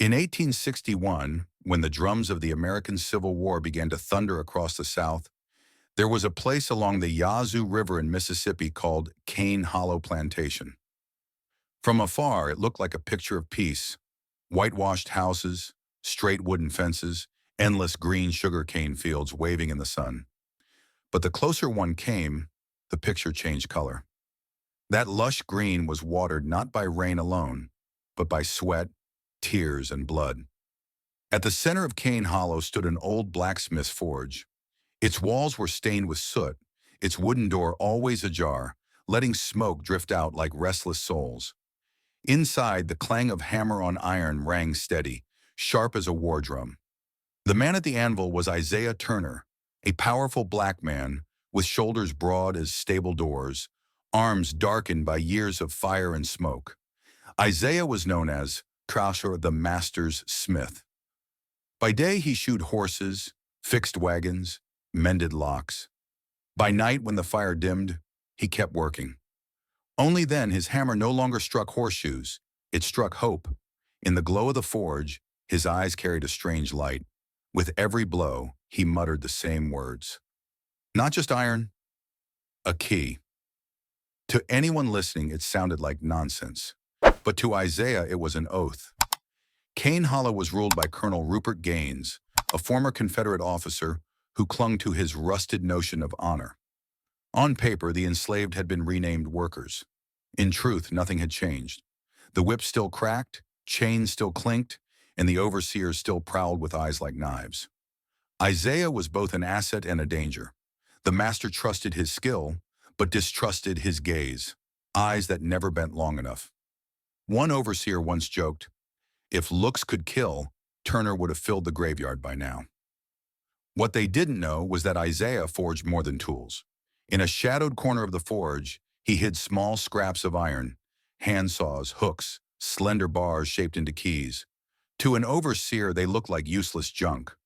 In 1861, when the drums of the American Civil War began to thunder across the South, there was a place along the Yazoo River in Mississippi called Cane Hollow Plantation. From afar, it looked like a picture of peace: whitewashed houses, straight wooden fences, endless green sugarcane fields waving in the sun. But the closer one came, the picture changed color. That lush green was watered not by rain alone, but by sweat, tears, and blood. At the center of Cane Hollow stood an old blacksmith's forge. Its walls were stained with soot, its wooden door always ajar, letting smoke drift out like restless souls. Inside, the clang of hammer on iron rang steady, sharp as a war drum. The man at the anvil was Isaiah Turner, a powerful black man with shoulders broad as stable doors, arms darkened by years of fire and smoke. Isaiah was known as Crasher the Master's Smith. By day he shoed horses, fixed wagons, mended locks. By night, when the fire dimmed, he kept working. Only then his hammer no longer struck horseshoes, it struck hope. In the glow of the forge, his eyes carried a strange light. With every blow, he muttered the same words. Not just iron, a key. To anyone listening, it sounded like nonsense. But to Isaiah, it was an oath. Cane Hollow was ruled by Colonel Rupert Gaines, a former Confederate officer who clung to his rusted notion of honor. On paper, the enslaved had been renamed workers. In truth, nothing had changed. The whip still cracked, chains still clinked, and the overseers still prowled with eyes like knives. Isaiah was both an asset and a danger. The master trusted his skill, but distrusted his gaze, eyes that never bent long enough. One overseer once joked, "If looks could kill, Turner would have filled the graveyard by now." What they didn't know was that Isaiah forged more than tools. In a shadowed corner of the forge, he hid small scraps of iron, handsaws, hooks, slender bars shaped into keys. To an overseer, they looked like useless junk,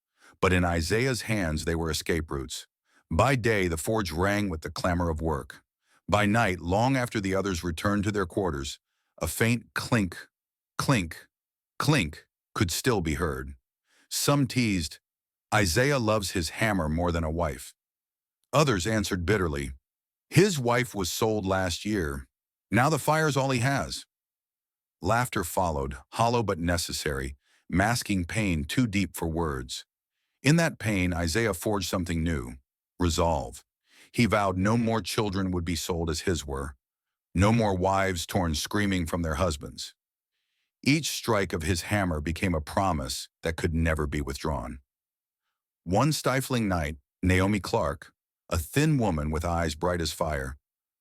but in Isaiah's hands, they were escape routes. By day, the forge rang with the clamor of work. By night, long after the others returned to their quarters, a faint clink, clink, clink could still be heard. Some teased, "Isaiah loves his hammer more than a wife." Others answered bitterly, "His wife was sold last year. Now the fire's all he has." Laughter followed, hollow but necessary, masking pain too deep for words. In that pain, Isaiah forged something new: resolve. He vowed no more children would be sold as his were, no more wives torn screaming from their husbands. Each strike of his hammer became a promise that could never be withdrawn. One stifling night, Naomi Clark, a thin woman with eyes bright as fire,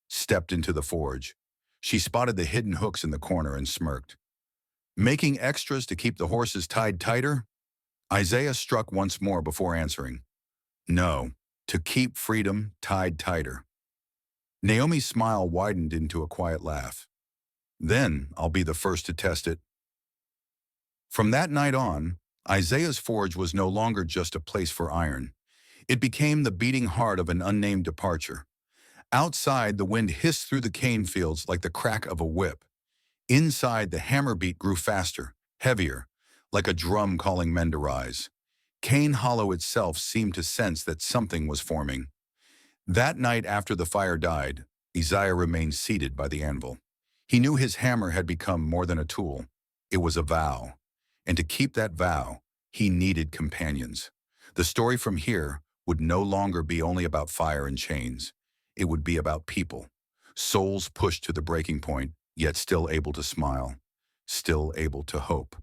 stepped into the forge. She spotted the hidden hooks in the corner and smirked. "Making extras to keep the horses tied tighter?" Isaiah struck once more before answering. "No, to keep freedom tied tighter." Naomi's smile widened into a quiet laugh. "Then I'll be the first to test it." From that night on, Isaiah's forge was no longer just a place for iron. It became the beating heart of an unnamed departure. Outside, the wind hissed through the cane fields like the crack of a whip. Inside, the hammer beat grew faster, heavier, like a drum calling men to rise. Cane Hollow itself seemed to sense that something was forming. That night after the fire died, Isaiah remained seated by the anvil. He knew his hammer had become more than a tool. It was a vow. And to keep that vow, he needed companions. The story from here would no longer be only about fire and chains. It would be about people, souls pushed to the breaking point, yet still able to smile, still able to hope.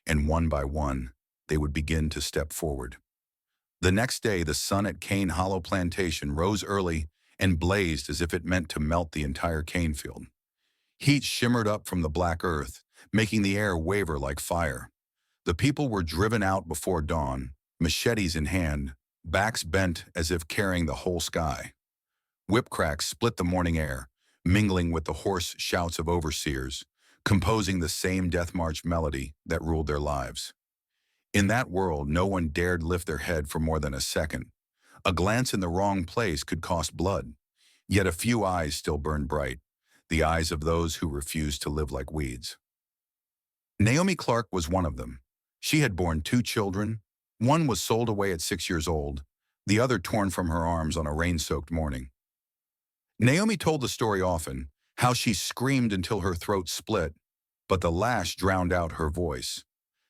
And one by one, they would begin to step forward. The next day, the sun at Cane Hollow Plantation rose early and blazed as if it meant to melt the entire cane field. Heat shimmered up from the black earth, making the air waver like fire. The people were driven out before dawn, machetes in hand, backs bent as if carrying the whole sky. Whip cracks split the morning air, mingling with the hoarse shouts of overseers, composing the same death march melody that ruled their lives. In that world, no one dared lift their head for more than a second. A glance in the wrong place could cost blood. Yet a few eyes still burned bright, the eyes of those who refused to live like weeds. Naomi Clark was one of them. She had borne 2 children. One was sold away at 6 years old, the other torn from her arms on a rain-soaked morning. Naomi told the story often, how she screamed until her throat split, but the lash drowned out her voice.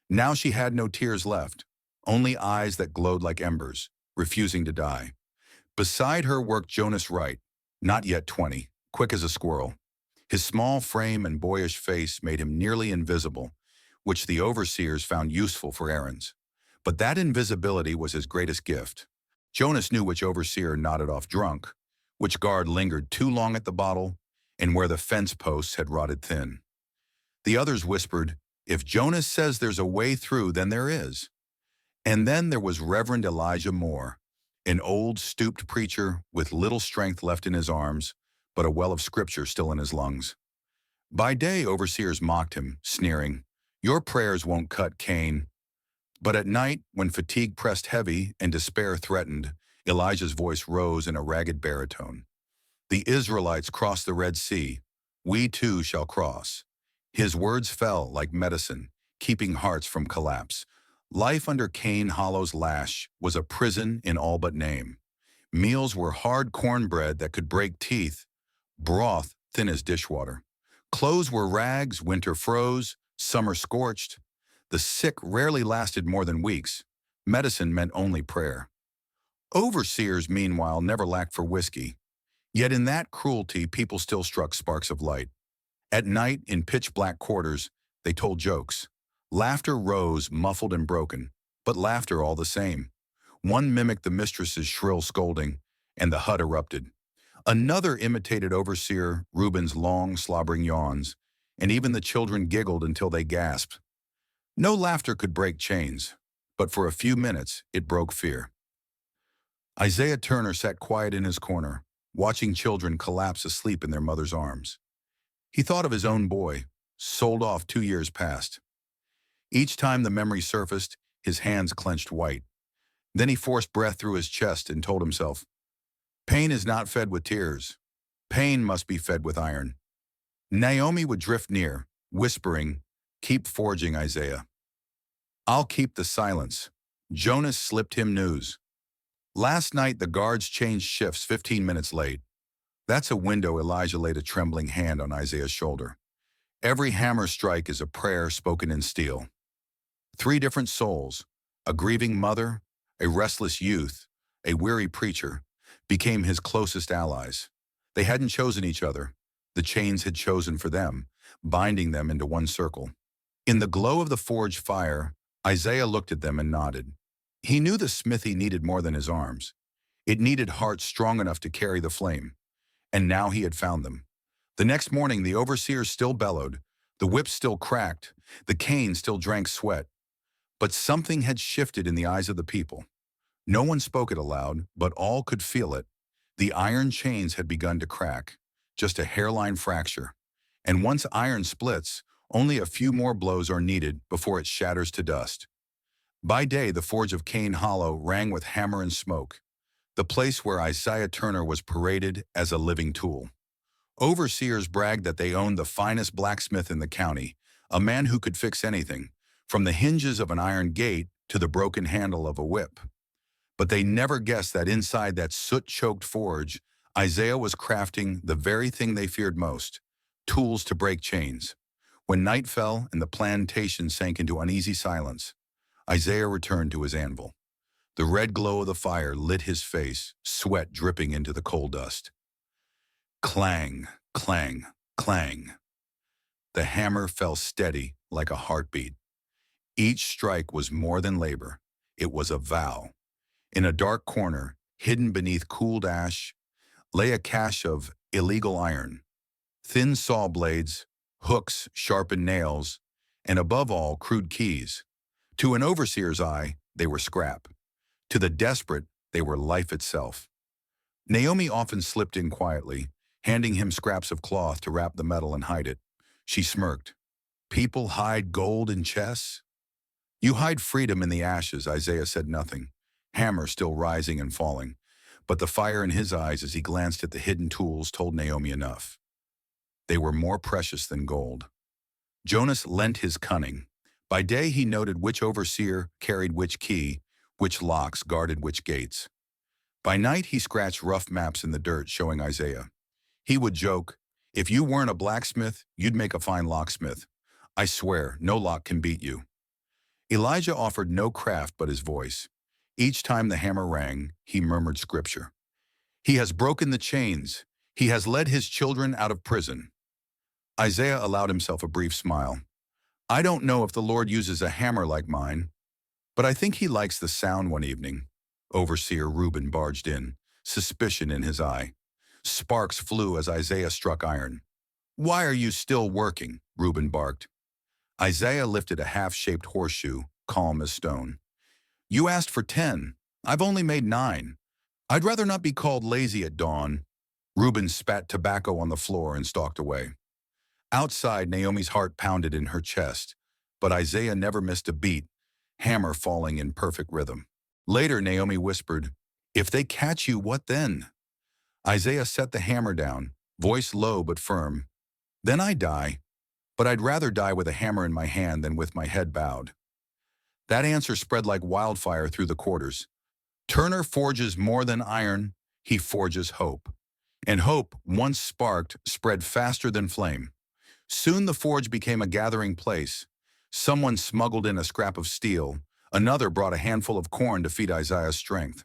Now she had no tears left, only eyes that glowed like embers, refusing to die. Beside her worked Jonas Wright, not yet 20, quick as a squirrel. His small frame and boyish face made him nearly invisible, which the overseers found useful for errands. But that invisibility was his greatest gift. Jonas knew which overseer nodded off drunk, which guard lingered too long at the bottle, and where the fence posts had rotted thin. The others whispered, "If Jonas says there's a way through, then there is." And then there was Reverend Elijah Moore, an old, stooped preacher with little strength left in his arms, but a well of scripture still in his lungs. By day, overseers mocked him, sneering, "Your prayers won't cut Cain." But at night, when fatigue pressed heavy and despair threatened, Elijah's voice rose in a ragged baritone. "The Israelites crossed the Red Sea. We too shall cross." His words fell like medicine, keeping hearts from collapse. Life under Cain Hollow's lash was a prison in all but name. Meals were hard cornbread that could break teeth, broth thin as dishwater. Clothes were rags, winter froze, summer scorched. The sick rarely lasted more than weeks. Medicine meant only prayer. Overseers, meanwhile, never lacked for whiskey. Yet in that cruelty, people still struck sparks of light. At night, in pitch-black quarters, they told jokes. Laughter rose, muffled and broken, but laughter all the same. One mimicked the mistress's shrill scolding, and the hut erupted. Another imitated overseer Reuben's long, slobbering yawns, and even the children giggled until they gasped. No laughter could break chains, but for a few minutes it broke fear. Isaiah Turner sat quiet in his corner, watching children collapse asleep in their mother's arms. He thought of his own boy, sold off 2 years past. Each time the memory surfaced, his hands clenched white. Then he forced breath through his chest and told himself, "Pain is not fed with tears. Pain must be fed with iron." Naomi would drift near, whispering, "Keep forging, Isaiah." "I'll keep the silence." Jonas slipped him news. "Last night the guards changed shifts 15 minutes late." That's a window. Elijah laid a trembling hand on Isaiah's shoulder. "Every hammer strike is a prayer spoken in steel." 3 different souls, a grieving mother, a restless youth, a weary preacher, became his closest allies. They hadn't chosen each other. The chains had chosen for them, binding them into one circle. In the glow of the forge fire, Isaiah looked at them and nodded. He knew the smithy needed more than his arms. It needed hearts strong enough to carry the flame. And now he had found them. The next morning, the overseers still bellowed, the whips still cracked, the cane still drank sweat. But something had shifted in the eyes of the people. No one spoke it aloud, but all could feel it. The iron chains had begun to crack, just a hairline fracture. And once iron splits, only a few more blows are needed before it shatters to dust. By day, the forge of Cain Hollow rang with hammer and smoke, the place where Isaiah Turner was paraded as a living tool. Overseers bragged that they owned the finest blacksmith in the county, a man who could fix anything, from the hinges of an iron gate to the broken handle of a whip. But they never guessed that inside that soot-choked forge, Isaiah was crafting the very thing they feared most, tools to break chains. When night fell and the plantation sank into uneasy silence, Isaiah returned to his anvil. The red glow of the fire lit his face, sweat dripping into the coal dust. Clang, clang, clang. The hammer fell steady like a heartbeat. Each strike was more than labor. It was a vow. In a dark corner, hidden beneath cooled ash, lay a cache of illegal iron, thin saw blades, hooks, sharpened nails, and above all, crude keys. To an overseer's eye, they were scrap. To the desperate, they were life itself. Naomi often slipped in quietly, handing him scraps of cloth to wrap the metal and hide it. She smirked. "People hide gold in chests?" "You hide freedom in the ashes." Isaiah said nothing, hammer still rising and falling. But the fire in his eyes as he glanced at the hidden tools told Naomi enough. They were more precious than gold. Jonas lent his cunning, By day he noted which overseer carried which key, which locks guarded which gates. By night he scratched rough maps in the dirt showing Isaiah. He would joke, "If you weren't a blacksmith, you'd make a fine locksmith. I swear, no lock can beat you." Elijah offered no craft but his voice. Each time the hammer rang, he murmured scripture. "He has broken the chains. He has led his children out of prison." Isaiah allowed himself a brief smile. "I don't know if the Lord uses a hammer like mine, but I think he likes the sound." One evening, Overseer Reuben barged in, suspicion in his eye. Sparks flew as Isaiah struck iron. "Why are you still working?" Reuben barked. Isaiah lifted a half-shaped horseshoe, calm as stone. "You asked for 10. I've only made 9. I'd rather not be called lazy at dawn." Reuben spat tobacco on the floor and stalked away. Outside, Naomi's heart pounded in her chest, but Isaiah never missed a beat, hammer falling in perfect rhythm. Later, Naomi whispered, "If they catch you, what then?" Isaiah set the hammer down, voice low but firm. "Then I die, but I'd rather die with a hammer in my hand than with my head bowed." That answer spread like wildfire through the quarters. Turner forges more than iron, he forges hope. And hope, once sparked, spread faster than flame. Soon the forge became a gathering place. Someone smuggled in a scrap of steel. Another brought a handful of corn to feed Isaiah's strength.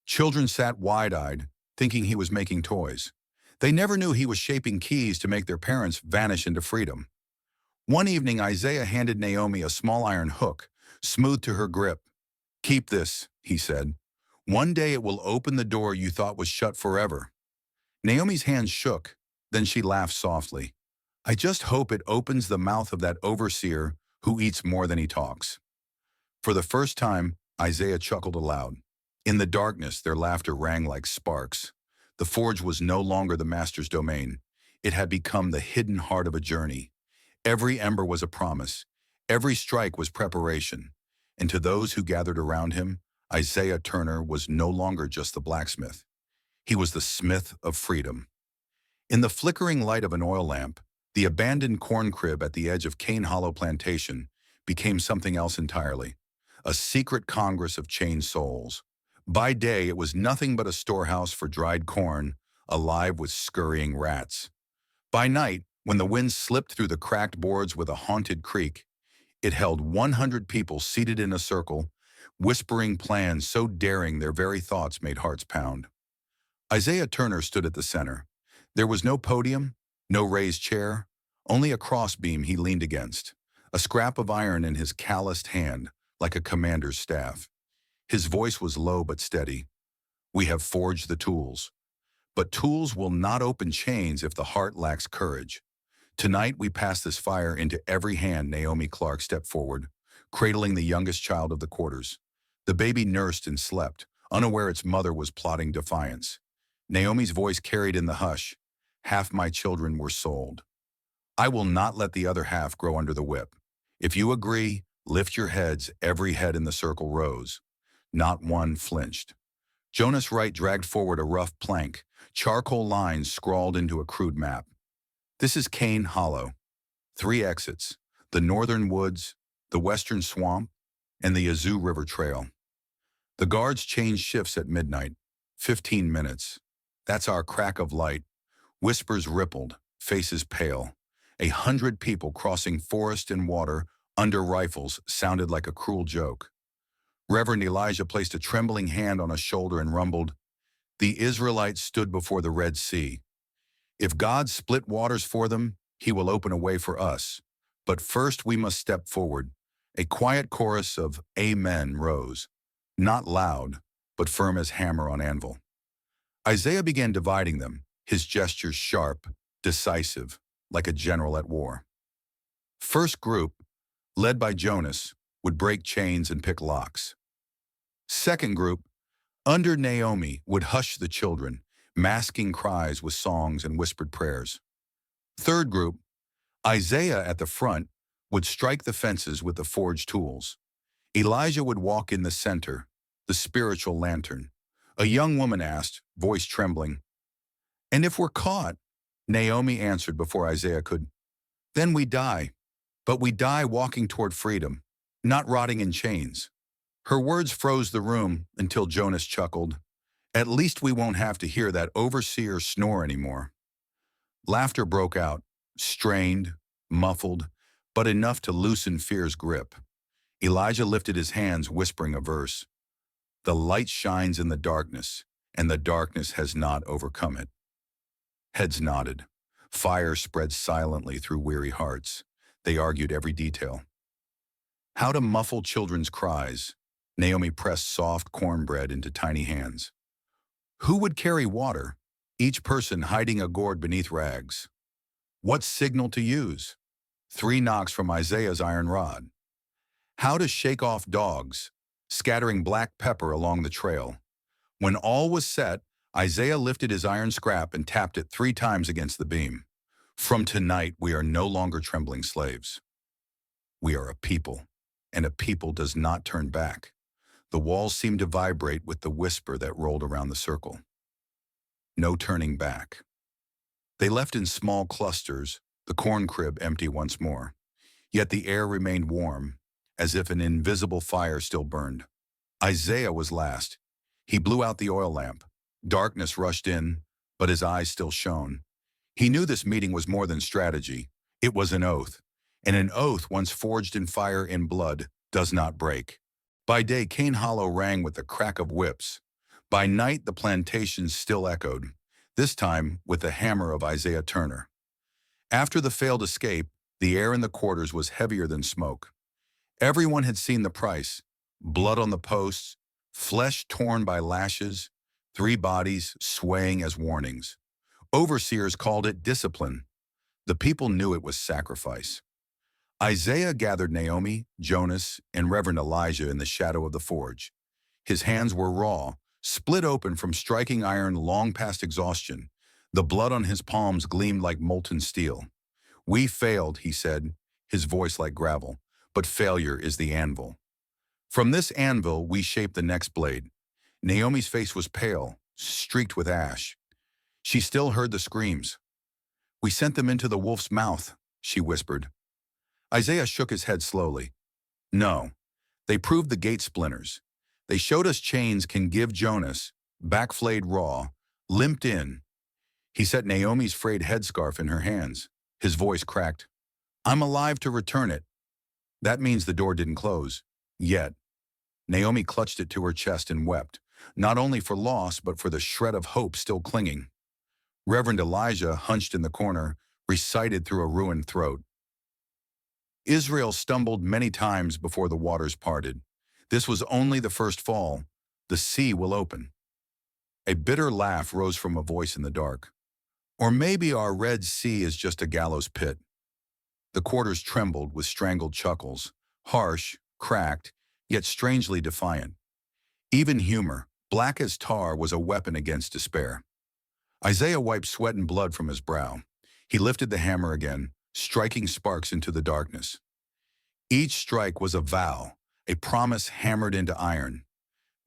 Children sat wide-eyed, thinking he was making toys. They never knew he was shaping keys to make their parents vanish into freedom. One evening, Isaiah handed Naomi a small iron hook, smooth to her grip. "Keep this," he said. "One day it will open the door you thought was shut forever." Naomi's hands shook, then she laughed softly. "I just hope it opens the mouth of that overseer who eats more than he talks." For the first time, Isaiah chuckled aloud. In the darkness, their laughter rang like sparks. The forge was no longer the master's domain. It had become the hidden heart of a journey. Every ember was a promise. Every strike was preparation. And to those who gathered around him, Isaiah Turner was no longer just the blacksmith. He was the smith of freedom. In the flickering light of an oil lamp, the abandoned corn crib at the edge of Cane Hollow Plantation became something else entirely, a secret congress of chained souls. By day, it was nothing but a storehouse for dried corn, alive with scurrying rats. By night, when the wind slipped through the cracked boards with a haunted creak, it held 100 people seated in a circle, whispering plans so daring their very thoughts made hearts pound. Isaiah Turner stood at the center. There was no podium, no raised chair, only a crossbeam he leaned against, a scrap of iron in his calloused hand, like a commander's staff. His voice was low but steady. "We have forged the tools. But tools will not open chains if the heart lacks courage. Tonight we pass this fire into every hand." Naomi Clark stepped forward, cradling the youngest child of the quarters. The baby nursed and slept, unaware its mother was plotting defiance. Naomi's voice carried in the hush. "Half my children were sold. I will not let the other half grow under the whip. If you agree, lift your heads." Every head in the circle rose. Not one flinched. Jonas Wright dragged forward a rough plank, charcoal lines scrawled into a crude map. "This is Cane Hollow. 3 exits: the northern woods, the western swamp, and the Yazoo River Trail. The guards change shifts at midnight. 15 minutes. That's our crack of light." Whispers rippled, faces pale. 100 people crossing forest and water under rifles sounded like a cruel joke. Reverend Elijah placed a trembling hand on a shoulder and rumbled, "The Israelites stood before the Red Sea. If God split waters for them, he will open a way for us. But first we must step forward." A quiet chorus of "Amen" rose, not loud, but firm as hammer on anvil. Isaiah began dividing them, his gestures sharp, decisive, like a general at war. First group, led by Jonas, would break chains and pick locks. Second group, under Naomi, would hush the children, masking cries with songs and whispered prayers. Third group, Isaiah at the front, would strike the fences with the forged tools. Elijah would walk in the center, the spiritual lantern. A young woman asked, voice trembling, "And if we're caught?" Naomi answered before Isaiah could, "Then we die." But we die walking toward freedom, not rotting in chains. Her words froze the room until Jonas chuckled. At least we won't have to hear that overseer snore anymore. Laughter broke out, strained, muffled, but enough to loosen fear's grip. Elijah lifted his hands, whispering a verse. The light shines in the darkness, and the darkness has not overcome it. Heads nodded. Fire spread silently through weary hearts. They argued every detail. How to muffle children's cries. Naomi pressed soft cornbread into tiny hands. Who would carry water, each person hiding a gourd beneath rags? What signal to use? 3 knocks from Isaiah's iron rod. How to shake off dogs, scattering black pepper along the trail. When all was set, Isaiah lifted his iron scrap and tapped it 3 times against the beam. From tonight, we are no longer trembling slaves. We are a people, and a people does not turn back. The walls seemed to vibrate with the whisper that rolled around the circle. No turning back. They left in small clusters, the corn crib empty once more. Yet the air remained warm, as if an invisible fire still burned. Isaiah was last. He blew out the oil lamp. Darkness rushed in, but his eyes still shone. He knew this meeting was more than strategy. It was an oath, and an oath once forged in fire and blood does not break. By day, Cane Hollow rang with the crack of whips. By night, the plantations still echoed, this time with the hammer of Isaiah Turner. After the failed escape, the air in the quarters was heavier than smoke. Everyone had seen the price: blood on the posts, flesh torn by lashes, 3 bodies swaying as warnings. Overseers called it discipline. The people knew it was sacrifice. Isaiah gathered Naomi, Jonas, and Reverend Elijah in the shadow of the forge. His hands were raw, split open from striking iron long past exhaustion. The blood on his palms gleamed like molten steel. We failed, he said, his voice like gravel, but failure is the anvil. From this anvil, we shaped the next blade. Naomi's face was pale, streaked with ash. She still heard the screams. We sent them into the wolf's mouth, she whispered. Isaiah shook his head slowly. No, they proved the gate splinters. They showed us chains can give. Jonas, back flayed raw, limped in. He set Naomi's frayed headscarf in her hands. His voice cracked. I'm alive to return it. That means the door didn't close. Yet. Naomi clutched it to her chest and wept, not only for loss but for the shred of hope still clinging. Reverend Elijah, hunched in the corner, recited through a ruined throat. Israel stumbled many times before the waters parted. This was only the first fall. The sea will open. A bitter laugh rose from a voice in the dark. Or maybe our Red Sea is just a gallows pit. The quarters trembled with strangled chuckles, harsh, cracked, yet strangely defiant. Even humor, black as tar, was a weapon against despair. Isaiah wiped sweat and blood from his brow. He lifted the hammer again, striking sparks into the darkness. Each strike was a vow, a promise hammered into iron.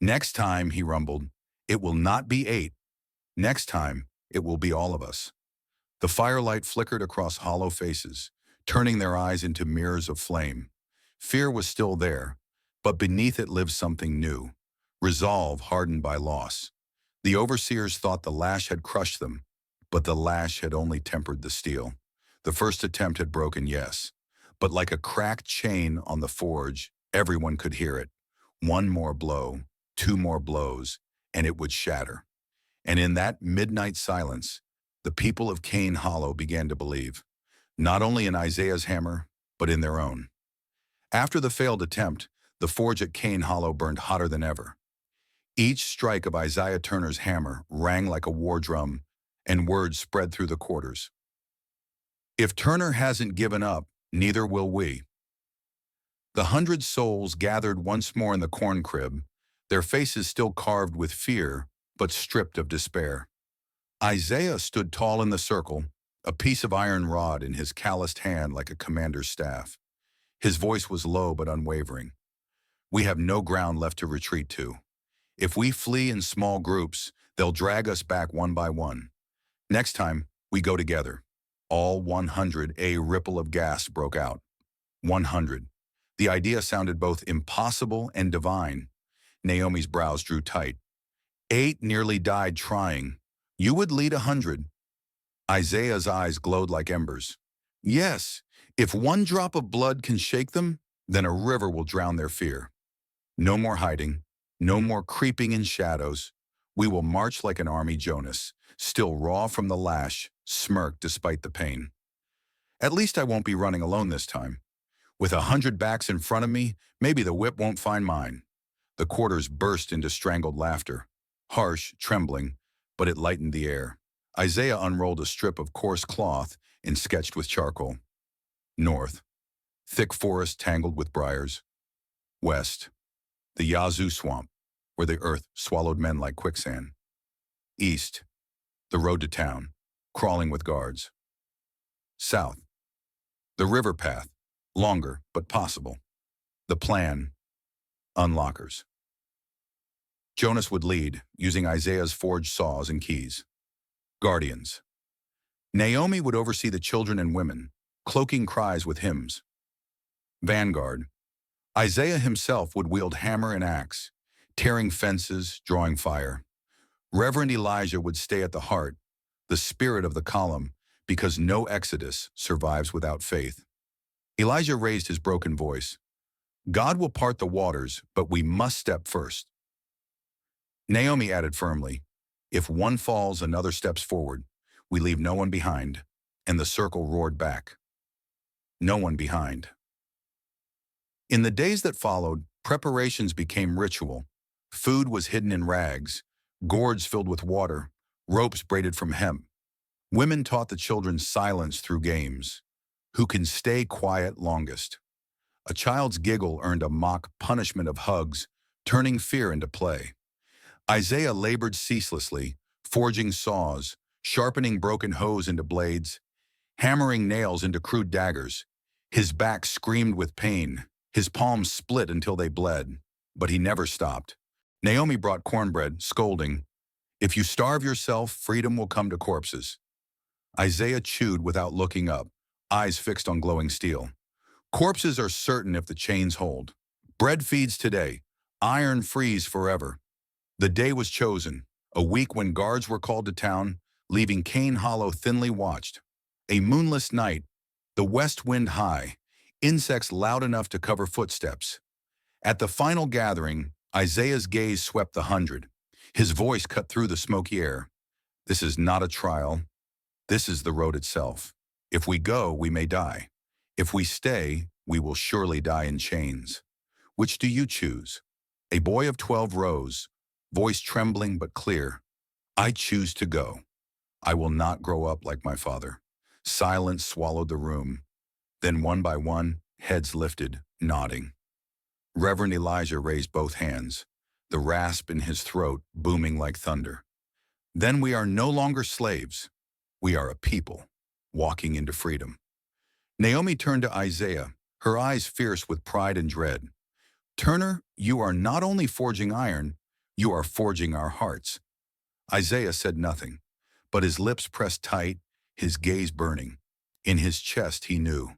Next time, he rumbled, it will not be 8. Next time, it will be all of us. The firelight flickered across hollow faces, turning their eyes into mirrors of flame. Fear was still there, but beneath it lived something new, resolve hardened by loss. The overseers thought the lash had crushed them, but the lash had only tempered the steel. The first attempt had broken, yes, but like a cracked chain on the forge, everyone could hear it. 1 more blow, 2 more blows, and it would shatter. And in that midnight silence, the people of Cane Hollow began to believe, not only in Isaiah's hammer, but in their own. After the failed attempt, the forge at Cane Hollow burned hotter than ever. Each strike of Isaiah Turner's hammer rang like a war drum, and words spread through the quarters. If Turner hasn't given up, neither will we. The 100 souls gathered once more in the corn crib, their faces still carved with fear, but stripped of despair. Isaiah stood tall in the circle, a piece of iron rod in his calloused hand like a commander's staff. His voice was low but unwavering. We have no ground left to retreat to. If we flee in small groups, they'll drag us back one by one. Next time, we go together. All 100. A ripple of gasp broke out. 100. The idea sounded both impossible and divine. Naomi's brows drew tight. 8 nearly died trying. You would lead 100. Isaiah's eyes glowed like embers. Yes, if one drop of blood can shake them, then a river will drown their fear. No more hiding, no more creeping in shadows. We will march like an army, Jonas, still raw from the lash, smirk despite the pain. At least I won't be running alone this time. With 100 backs in front of me, maybe the whip won't find mine. The quarters burst into strangled laughter. Harsh, trembling, but it lightened the air. Isaiah unrolled a strip of coarse cloth and sketched with charcoal. North, thick forest tangled with briars. West, the Yazoo swamp, where the earth swallowed men like quicksand. East, the road to town, crawling with guards. South, the river path, longer but possible. The plan, unlockers. Jonas would lead, using Isaiah's forged saws and keys. Guardians. Naomi would oversee the children and women, cloaking cries with hymns. Vanguard. Isaiah himself would wield hammer and axe, tearing fences, drawing fire. Reverend Elijah would stay at the heart, the spirit of the column, because no exodus survives without faith. Elijah raised his broken voice. God will part the waters, but we must step first. Naomi added firmly, if one falls, another steps forward. We leave no one behind. And the circle roared back. No one behind. In the days that followed, preparations became ritual. Food was hidden in rags, gourds filled with water, ropes braided from hemp. Women taught the children silence through games. Who can stay quiet longest? A child's giggle earned a mock punishment of hugs, turning fear into play. Isaiah labored ceaselessly, forging saws, sharpening broken hose into blades, hammering nails into crude daggers. His back screamed with pain, his palms split until they bled, but he never stopped. Naomi brought cornbread, scolding, if you starve yourself, freedom will come to corpses. Isaiah chewed without looking up, eyes fixed on glowing steel. Corpses are certain if the chains hold. Bread feeds today, iron frees forever. The day was chosen, a week when guards were called to town, leaving Cane Hollow thinly watched. A moonless night, the west wind high, insects loud enough to cover footsteps. At the final gathering, Isaiah's gaze swept the 100. His voice cut through the smoky air. This is not a trial. This is the road itself. If we go, we may die. If we stay, we will surely die in chains. Which do you choose? A boy of 12 rose, voice trembling but clear. I choose to go. I will not grow up like my father. Silence swallowed the room. Then one by one, heads lifted, nodding. Reverend Elijah raised both hands, the rasp in his throat booming like thunder. Then we are no longer slaves. We are a people, walking into freedom. Naomi turned to Isaiah, her eyes fierce with pride and dread. Turner, you are not only forging iron, you are forging our hearts. Isaiah said nothing, but his lips pressed tight, his gaze burning. In his chest, he knew.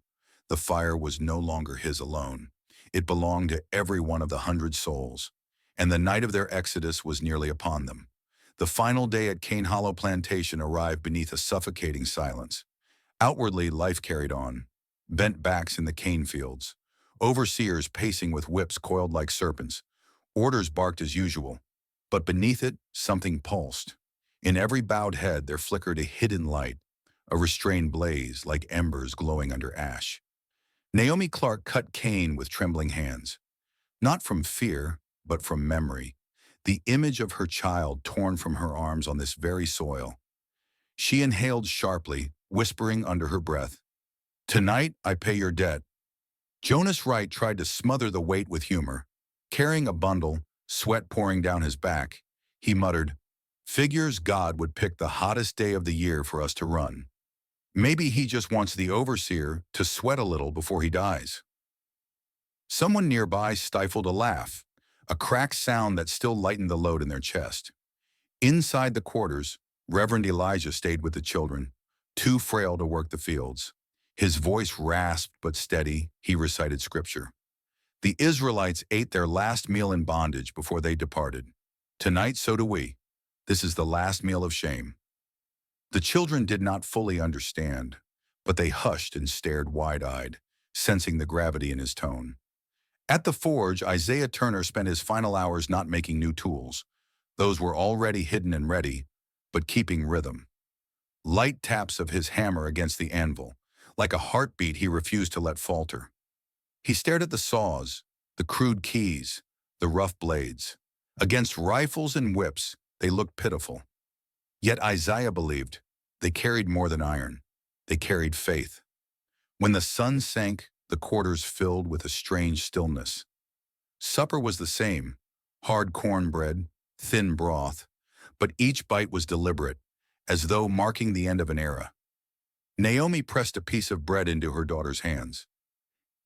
The fire was no longer his alone. It belonged to every one of the 100 souls. And the night of their exodus was nearly upon them. The final day at Cane Hollow Plantation arrived beneath a suffocating silence. Outwardly, life carried on. Bent backs in the cane fields. Overseers pacing with whips coiled like serpents. Orders barked as usual. But beneath it, something pulsed. In every bowed head there flickered a hidden light, a restrained blaze like embers glowing under ash. Naomi Clark cut cane with trembling hands. Not from fear, but from memory. The image of her child torn from her arms on this very soil. She inhaled sharply, whispering under her breath, "Tonight I pay your debt." Jonas Wright tried to smother the weight with humor. Carrying a bundle, sweat pouring down his back, he muttered, "Figures God would pick the hottest day of the year for us to run. Maybe he just wants the overseer to sweat a little before he dies." Someone nearby stifled a laugh, a cracked sound that still lightened the load in their chest. Inside the quarters, Reverend Elijah stayed with the children, too frail to work the fields. His voice rasped but steady. He recited scripture. The Israelites ate their last meal in bondage before they departed. Tonight, so do we. This is the last meal of shame. The children did not fully understand, but they hushed and stared wide-eyed, sensing the gravity in his tone. At the forge, Isaiah Turner spent his final hours not making new tools. Those were already hidden and ready, but keeping rhythm. Light taps of his hammer against the anvil, like a heartbeat he refused to let falter. He stared at the saws, the crude keys, the rough blades. Against rifles and whips, they looked pitiful. Yet Isaiah believed they carried more than iron. They carried faith. When the sun sank, the quarters filled with a strange stillness. Supper was the same, hard cornbread, thin broth, but each bite was deliberate, as though marking the end of an era. Naomi pressed a piece of bread into her daughter's hands.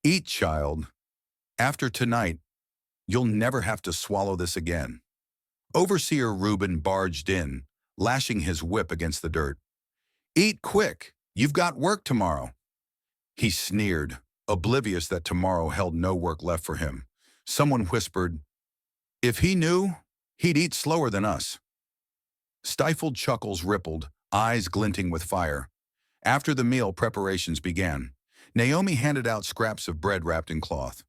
Eat, child. After tonight, you'll never have to swallow this again. Overseer Reuben barged in, lashing his whip against the dirt. Eat quick, you've got work tomorrow. He sneered, oblivious that tomorrow held no work left for him. Someone whispered, if he knew, he'd eat slower than us. Stifled chuckles rippled, eyes glinting with fire. After the meal preparations began, Naomi handed out scraps of bread wrapped in cloth.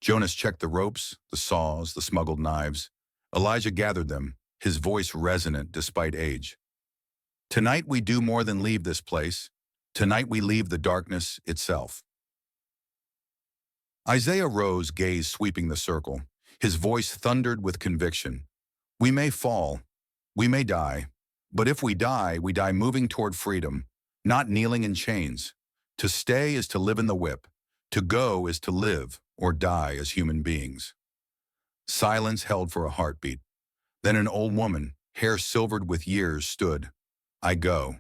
Jonas checked the ropes, the saws, the smuggled knives. Elijah gathered them, his voice resonant despite age. Tonight we do more than leave this place. Tonight we leave the darkness itself. Isaiah rose, gaze sweeping the circle. His voice thundered with conviction. We may fall, we may die, but if we die moving toward freedom, not kneeling in chains. To stay is to live in the whip. To go is to live or die as human beings. Silence held for a heartbeat. Then an old woman, hair silvered with years, stood. I go.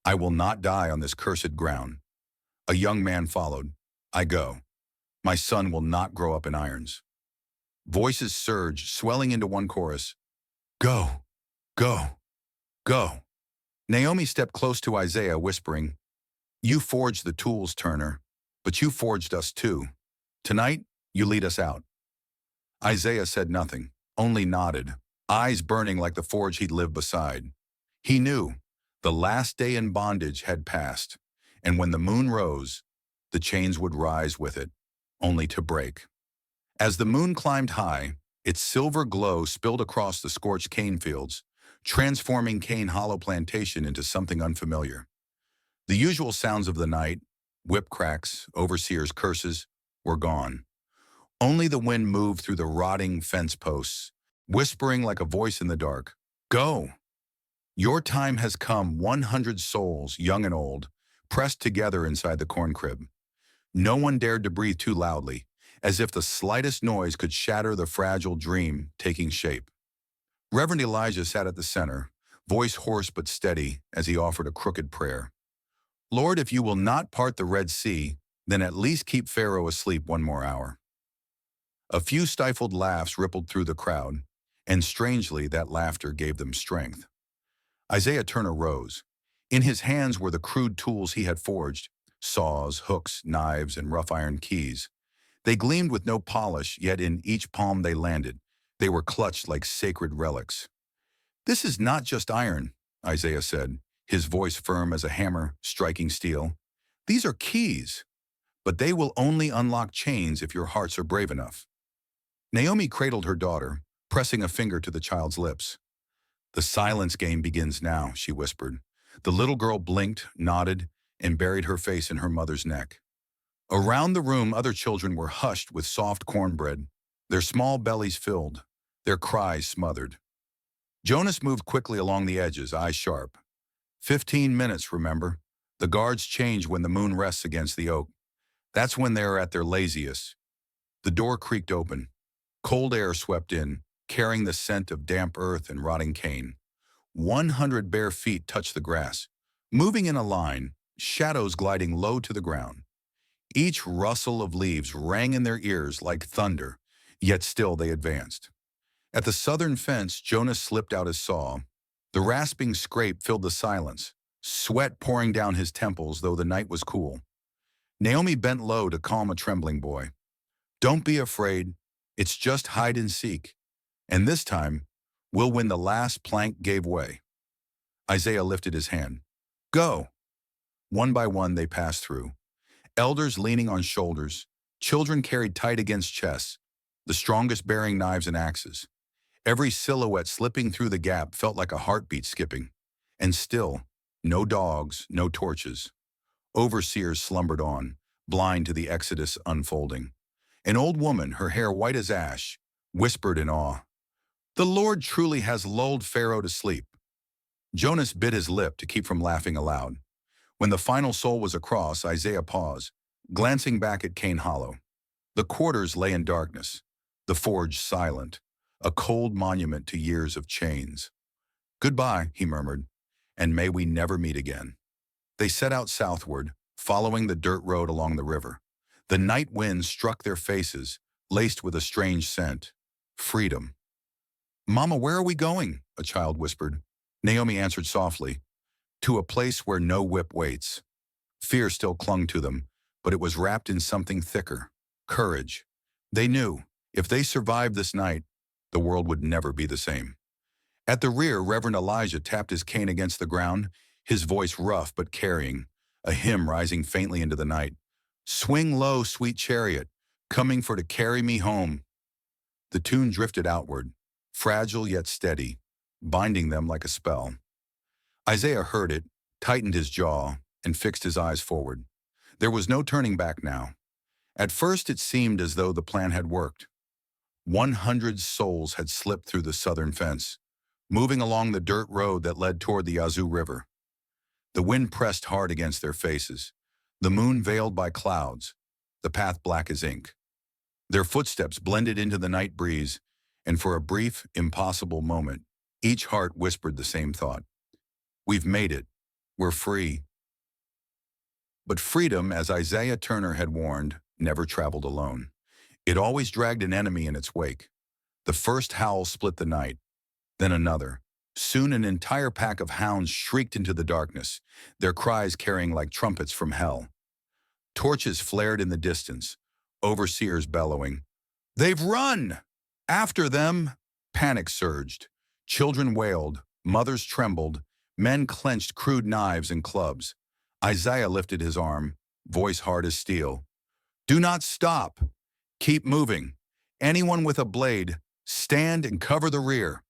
I will not die on this cursed ground. A young man followed. I go. My son will not grow up in irons. Voices surged, swelling into one chorus. Go, go, go. Naomi stepped close to Isaiah, whispering, you forged the tools, Turner, but you forged us too. Tonight, you lead us out. Isaiah said nothing, only nodded, eyes burning like the forge he'd lived beside. He knew the last day in bondage had passed, and when the moon rose, the chains would rise with it, only to break. As the moon climbed high, its silver glow spilled across the scorched cane fields, transforming Cane Hollow Plantation into something unfamiliar. The usual sounds of the night, whip cracks, overseers' curses, were gone. Only the wind moved through the rotting fence posts, whispering like a voice in the dark. Go! Your time has come. 100 souls, young and old, pressed together inside the corn crib. No one dared to breathe too loudly, as if the slightest noise could shatter the fragile dream taking shape. Reverend Elijah sat at the center, voice hoarse but steady as he offered a crooked prayer. Lord, if you will not part the Red Sea, then at least keep Pharaoh asleep one more hour. A few stifled laughs rippled through the crowd, and strangely that laughter gave them strength. Isaiah Turner rose. In his hands were the crude tools he had forged, saws, hooks, knives, and rough iron keys. They gleamed with no polish, yet in each palm they landed, they were clutched like sacred relics. This is not just iron, Isaiah said, his voice firm as a hammer striking steel. These are keys, but they will only unlock chains if your hearts are brave enough. Naomi cradled her daughter, pressing a finger to the child's lips. The silence game begins now, she whispered. The little girl blinked, nodded, and buried her face in her mother's neck. Around the room, other children were hushed with soft cornbread, their small bellies filled, their cries smothered. Jonas moved quickly along the edges, eyes sharp. 15 minutes, remember? The guards change when the moon rests against the oak. That's when they are at their laziest. The door creaked open. Cold air swept in, carrying the scent of damp earth and rotting cane. 100 bare feet touched the grass, moving in a line, shadows gliding low to the ground. Each rustle of leaves rang in their ears like thunder, yet still they advanced. At the southern fence, Jonas slipped out his saw. The rasping scrape filled the silence, sweat pouring down his temples though the night was cool. Naomi bent low to calm a trembling boy. Don't be afraid. It's just hide and seek. And this time, we'll win. The last plank gave way. Isaiah lifted his hand. Go. One by one they passed through. Elders leaning on shoulders, children carried tight against chests, the strongest bearing knives and axes. Every silhouette slipping through the gap felt like a heartbeat skipping. And still, no dogs, no torches. Overseers slumbered on, blind to the exodus unfolding. An old woman, her hair white as ash, whispered in awe, "The Lord truly has lulled Pharaoh to sleep." Jonas bit his lip to keep from laughing aloud. When the final soul was across, Isaiah paused, glancing back at Cane Hollow. The quarters lay in darkness, the forge silent, a cold monument to years of chains. "Goodbye," he murmured, "and may we never meet again." They set out southward, following the dirt road along the river. The night wind struck their faces, laced with a strange scent. Freedom. "Mama, where are we going?" a child whispered. Naomi answered softly, "To a place where no whip waits." Fear still clung to them, but it was wrapped in something thicker. Courage. They knew, if they survived this night, the world would never be the same. At the rear, Reverend Elijah tapped his cane against the ground, his voice rough but carrying, a hymn rising faintly into the night. "Swing low, sweet chariot, coming for to carry me home." The tune drifted outward, fragile yet steady, binding them like a spell. Isaiah heard it, tightened his jaw, and fixed his eyes forward. There was no turning back now. At first it seemed as though the plan had worked. 100 souls had slipped through the southern fence, moving along the dirt road that led toward the Yazoo River. The wind pressed hard against their faces, the moon veiled by clouds, the path black as ink. Their footsteps blended into the night breeze, and for a brief, impossible moment, each heart whispered the same thought. "We've made it. We're free." But freedom, as Isaiah Turner had warned, never traveled alone. It always dragged an enemy in its wake. The first howl split the night, then another. Soon an entire pack of hounds shrieked into the darkness, their cries carrying like trumpets from hell. Torches flared in the distance, overseers bellowing, "They've run! After them!" Panic surged. Children wailed, mothers trembled, men clenched crude knives and clubs. Isaiah lifted his arm, voice hard as steel. "Do not stop! Keep moving. Anyone with a blade, stand and cover the rear."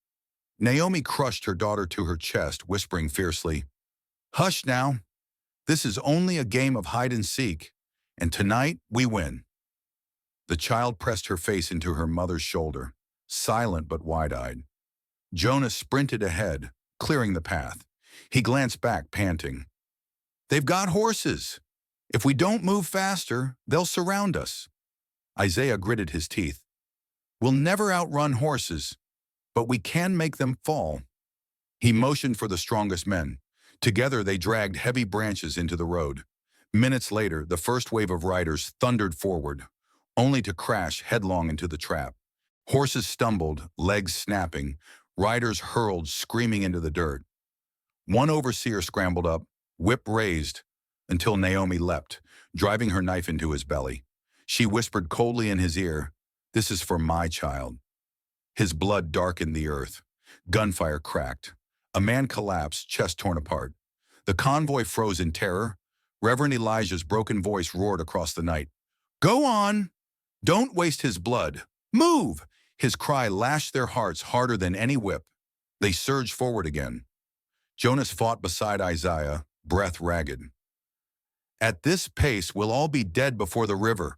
Naomi crushed her daughter to her chest, whispering fiercely, "Hush now. This is only a game of hide and seek, and tonight we win." The child pressed her face into her mother's shoulder, silent but wide-eyed. Jonas sprinted ahead, clearing the path. He glanced back, panting. "They've got horses. If we don't move faster, they'll surround us." Isaiah gritted his teeth. "We'll never outrun horses, but we can make them fall." He motioned for the strongest men. Together they dragged heavy branches into the road. Minutes later, the first wave of riders thundered forward, only to crash headlong into the trap. Horses stumbled, legs snapping, riders hurled, screaming into the dirt. One overseer scrambled up, whip raised, until Naomi leapt, driving her knife into his belly. She whispered coldly in his ear, "This is for my child." His blood darkened the earth. Gunfire cracked. A man collapsed, chest torn apart. The convoy froze in terror. Reverend Elijah's broken voice roared across the night. "Go on! Don't waste his blood! Move!" His cry lashed their hearts harder than any whip. They surged forward again. Jonas fought beside Isaiah, breath ragged. "At this pace, we'll all be dead before the river."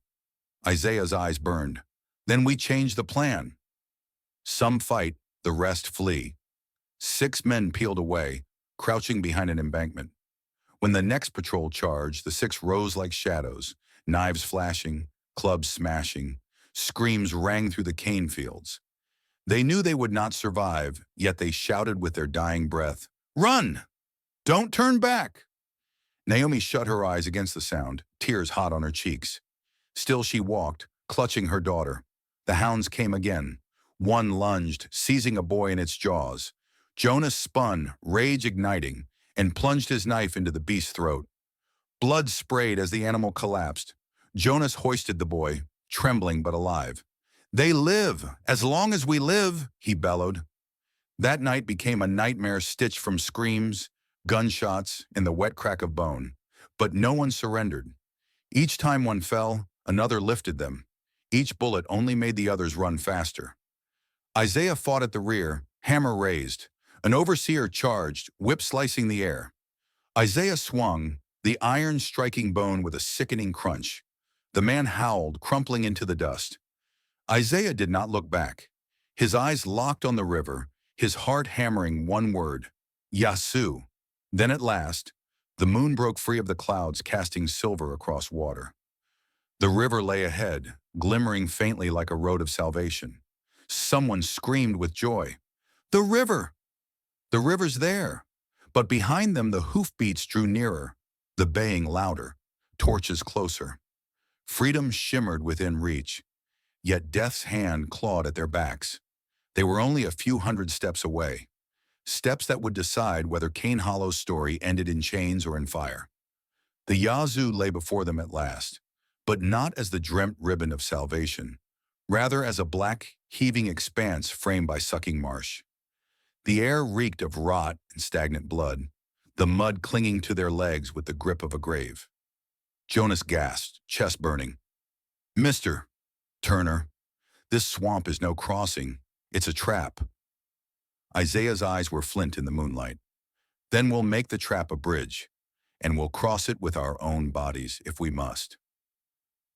Isaiah's eyes burned. "Then we change the plan. Some fight, the rest flee." 6 men peeled away, crouching behind an embankment. When the next patrol charged, the 6 rose like shadows, knives flashing, clubs smashing. Screams rang through the cane fields. They knew they would not survive, yet they shouted with their dying breath, "Run! Don't turn back!" Naomi shut her eyes against the sound, tears hot on her cheeks. Still she walked, clutching her daughter. The hounds came again. One lunged, seizing a boy in its jaws. Jonas spun, rage igniting, and plunged his knife into the beast's throat. Blood sprayed as the animal collapsed. Jonas hoisted the boy, trembling but alive. "They live! As long as we live!" he bellowed. That night became a nightmare stitched from screams, gunshots, and the wet crack of bone. But no one surrendered. Each time one fell, another lifted them. Each bullet only made the others run faster. Isaiah fought at the rear, hammer raised. An overseer charged, whip slicing the air. Isaiah swung, the iron striking bone with a sickening crunch. The man howled, crumpling into the dust. Isaiah did not look back. His eyes locked on the river, his heart hammering one word, Yasu. Then at last, the moon broke free of the clouds, casting silver across water. The river lay ahead, glimmering faintly like a road of salvation. Someone screamed with joy, "The river! The river's there!" But behind them the hoofbeats drew nearer, the baying louder, torches closer. Freedom shimmered within reach, yet death's hand clawed at their backs. They were only a few hundred steps away, steps that would decide whether Cane Hollow's story ended in chains or in fire. The Yazoo lay before them at last, but not as the dreamt ribbon of salvation, rather as a black, heaving expanse framed by sucking marsh. The air reeked of rot and stagnant blood, the mud clinging to their legs with the grip of a grave. Jonas gasped, chest burning. "Mr. Turner, this swamp is no crossing, it's a trap." Isaiah's eyes were flint in the moonlight. "Then we'll make the trap a bridge, and we'll cross it with our own bodies if we must."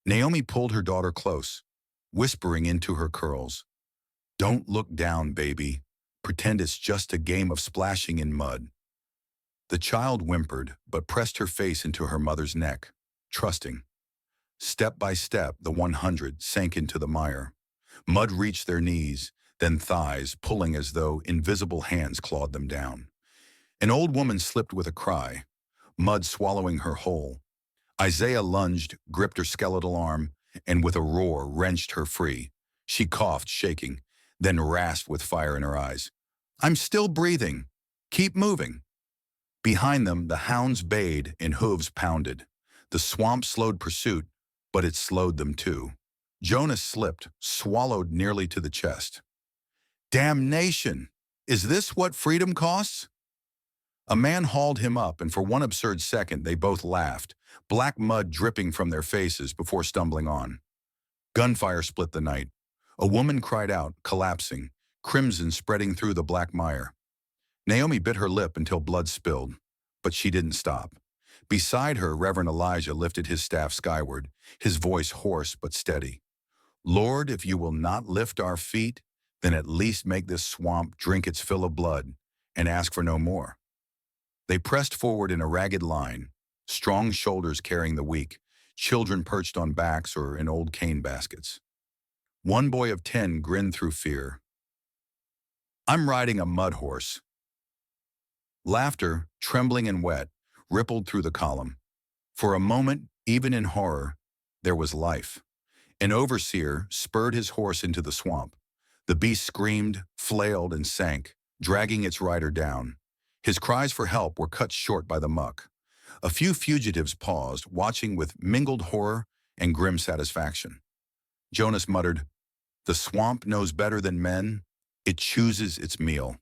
Naomi pulled her daughter close, whispering into her curls, "Don't look down, baby. Pretend it's just a game of splashing in mud." The child whimpered, but pressed her face into her mother's neck, trusting. Step by step, the 100 sank into the mire. Mud reached their knees, then thighs, pulling as though invisible hands clawed them down. An old woman slipped with a cry, mud swallowing her whole. Isaiah lunged, gripped her skeletal arm, and with a roar wrenched her free. She coughed, shaking, then rasped with fire in her eyes. "I'm still breathing. Keep moving." Behind them, the hounds bayed and hooves pounded. The swamp slowed pursuit, but it slowed them too. Jonas slipped, swallowed nearly to the chest. "Damnation! Is this what freedom costs?" A man hauled him up, and for one absurd second they both laughed, black mud dripping from their faces before stumbling on. Gunfire split the night. A woman cried out, collapsing, crimson spreading through the black mire. Naomi bit her lip until blood spilled, but she didn't stop. Beside her, Reverend Elijah lifted his staff skyward, his voice hoarse but steady. "Lord, if you will not lift our feet, then at least make this swamp drink its fill of blood and ask for no more." They pressed forward in a ragged line, strong shoulders carrying the weak, children perched on backs or in old cane baskets. One boy of 10 grinned through fear. "I'm riding a mud horse." Laughter, trembling and wet, rippled through the column. For a moment, even in horror, there was life. An overseer spurred his horse into the swamp. The beast screamed, flailed, and sank, dragging its rider down. His cries for help were cut short by the muck. A few fugitives paused, watching with mingled horror and grim satisfaction. Jonas muttered, "The swamp knows better than men. It chooses its meal."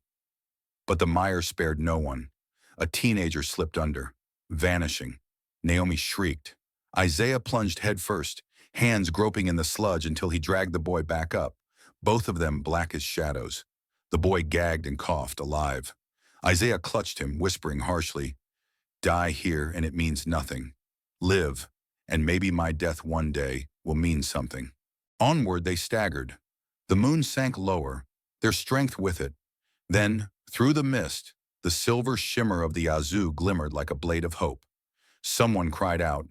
But the mire spared no one. A teenager slipped under, vanishing. Naomi shrieked. Isaiah plunged headfirst, hands groping in the sludge until he dragged the boy back up, both of them black as shadows. The boy gagged and coughed, alive. Isaiah clutched him, whispering harshly, "Die here and it means nothing. Live, and maybe my death one day will mean something." Onward they staggered. The moon sank lower, their strength with it. Then, through the mist, the silver shimmer of the Yazoo glimmered like a blade of hope. Someone cried out,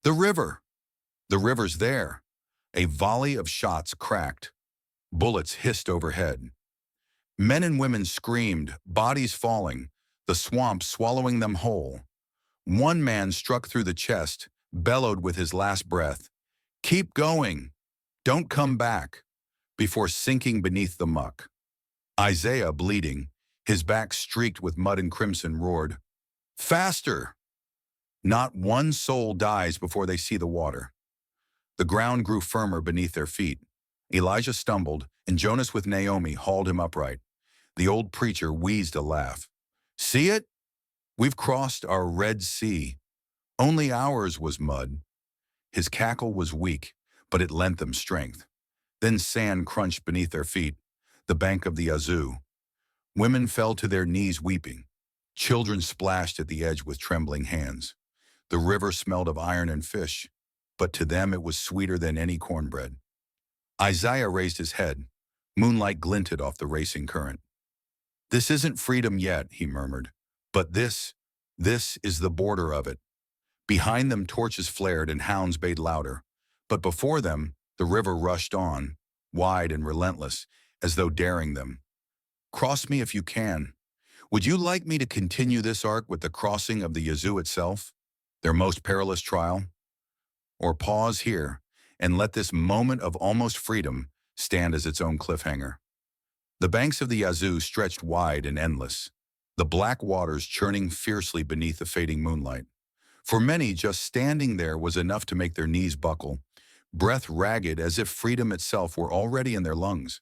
"The river! The river's there!" A volley of shots cracked. Bullets hissed overhead. Men and women screamed, bodies falling, the swamp swallowing them whole. One man struck through the chest, bellowed with his last breath, "Keep going! Don't come back!" before sinking beneath the muck. Isaiah, bleeding, his back streaked with mud and crimson, roared, "Faster!" Not one soul dies before they see the water. The ground grew firmer beneath their feet. Elijah stumbled, and Jonas with Naomi hauled him upright. The old preacher wheezed a laugh. See it? We've crossed our Red Sea. Only ours was mud. His cackle was weak, but it lent them strength. Then sand crunched beneath their feet, the bank of the Yazoo. Women fell to their knees weeping. Children splashed at the edge with trembling hands. The river smelled of iron and fish, but to them it was sweeter than any cornbread. Isaiah raised his head. Moonlight glinted off the racing current. This isn't freedom yet, he murmured, but this is the border of it. Behind them torches flared and hounds bayed louder, but before them the river rushed on, wide and relentless, as though daring them. Cross me if you can. Would you like me to continue this arc with the crossing of the Yazoo itself, their most perilous trial? Or pause here and let this moment of almost freedom stand as its own cliffhanger? The banks of the Yazoo stretched wide and endless, the black waters churning fiercely beneath the fading moonlight. For many, just standing there was enough to make their knees buckle, breath ragged as if freedom itself were already in their lungs.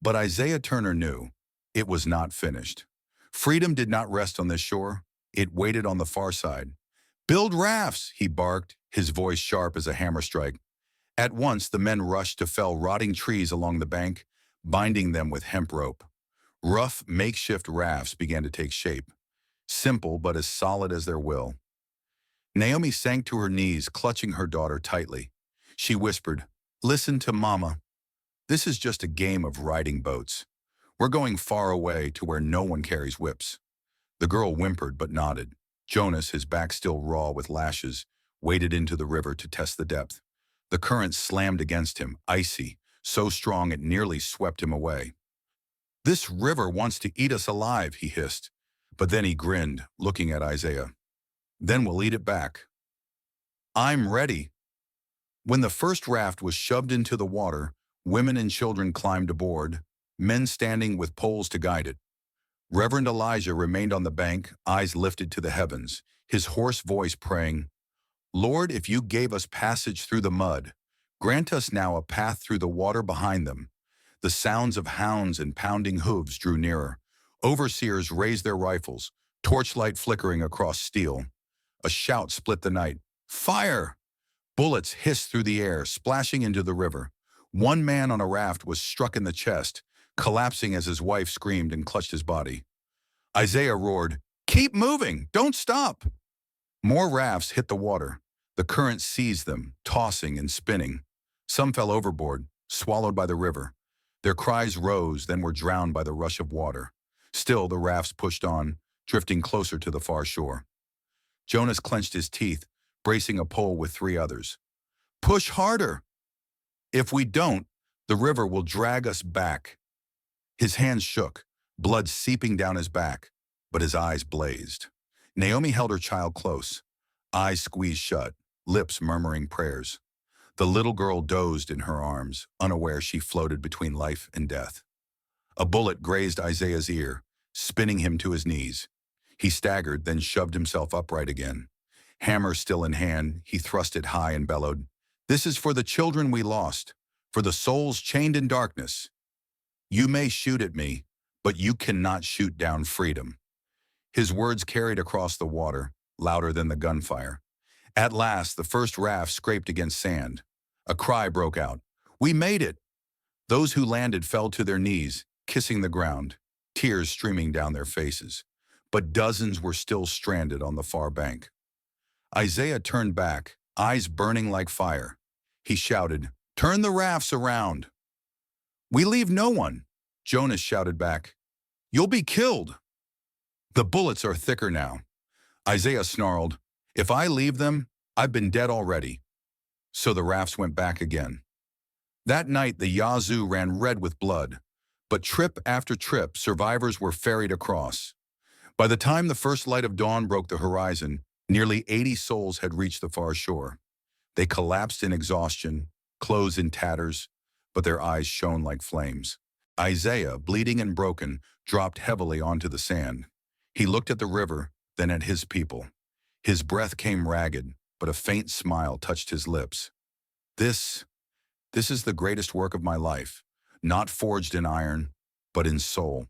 But Isaiah Turner knew it was not finished. Freedom did not rest on this shore. It waited on the far side. Build rafts, he barked, his voice sharp as a hammer strike. At once, the men rushed to fell rotting trees along the bank, binding them with hemp rope. Rough, makeshift rafts began to take shape, simple but as solid as their will. Naomi sank to her knees, clutching her daughter tightly. She whispered, "Listen to Mama. This is just a game of riding boats. We're going far away to where no one carries whips." The girl whimpered but nodded. Jonas, his back still raw with lashes, waded into the river to test the depth. The current slammed against him, icy, so strong it nearly swept him away. "This river wants to eat us alive," he hissed. But then he grinned, looking at Isaiah. "Then we'll eat it back." "I'm ready." When the first raft was shoved into the water, women and children climbed aboard, men standing with poles to guide it. Reverend Elijah remained on the bank, eyes lifted to the heavens, his hoarse voice praying, "Lord, if you gave us passage through the mud, grant us now a path through the water behind them." The sounds of hounds and pounding hooves drew nearer. Overseers raised their rifles, torchlight flickering across steel. A shout split the night. "Fire!" Bullets hissed through the air, splashing into the river. One man on a raft was struck in the chest, collapsing as his wife screamed and clutched his body. Isaiah roared, "Keep moving! Don't stop!" More rafts hit the water. The current seized them, tossing and spinning. Some fell overboard, swallowed by the river. Their cries rose, then were drowned by the rush of water. Still, the rafts pushed on, drifting closer to the far shore. Jonas clenched his teeth, bracing a pole with 3 others. "Push harder! If we don't, the river will drag us back." His hands shook, blood seeping down his back, but his eyes blazed. Naomi held her child close, eyes squeezed shut, lips murmuring prayers. The little girl dozed in her arms, unaware she floated between life and death. A bullet grazed Isaiah's ear, spinning him to his knees. He staggered, then shoved himself upright again. Hammer still in hand, he thrust it high and bellowed, "This is for the children we lost, for the souls chained in darkness. You may shoot at me, but you cannot shoot down freedom." His words carried across the water, louder than the gunfire. At last, the first raft scraped against sand. A cry broke out. "We made it!" Those who landed fell to their knees, kissing the ground, tears streaming down their faces. But dozens were still stranded on the far bank. Isaiah turned back, eyes burning like fire. He shouted, "Turn the rafts around!" "We leave no one," Jonas shouted back. "You'll be killed." "The bullets are thicker now." Isaiah snarled, "If I leave them, I've been dead already." So the rafts went back again. That night the Yazoo ran red with blood, but trip after trip survivors were ferried across. By the time the first light of dawn broke the horizon, nearly 80 souls had reached the far shore. They collapsed in exhaustion, clothes in tatters, but their eyes shone like flames. Isaiah, bleeding and broken, dropped heavily onto the sand. He looked at the river, then at his people. His breath came ragged, but a faint smile touched his lips. This, this is the greatest work of my life, not forged in iron, but in soul.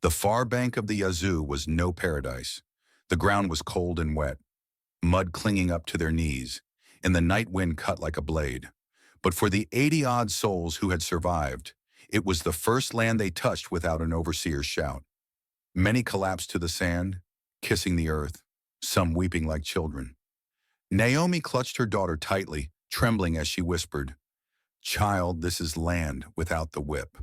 The far bank of the Yazoo was no paradise. The ground was cold and wet, mud clinging up to their knees, and the night wind cut like a blade. But for the 80-odd souls who had survived, it was the first land they touched without an overseer's shout. Many collapsed to the sand, kissing the earth, some weeping like children. Naomi clutched her daughter tightly, trembling as she whispered, "Child, this is land without the whip."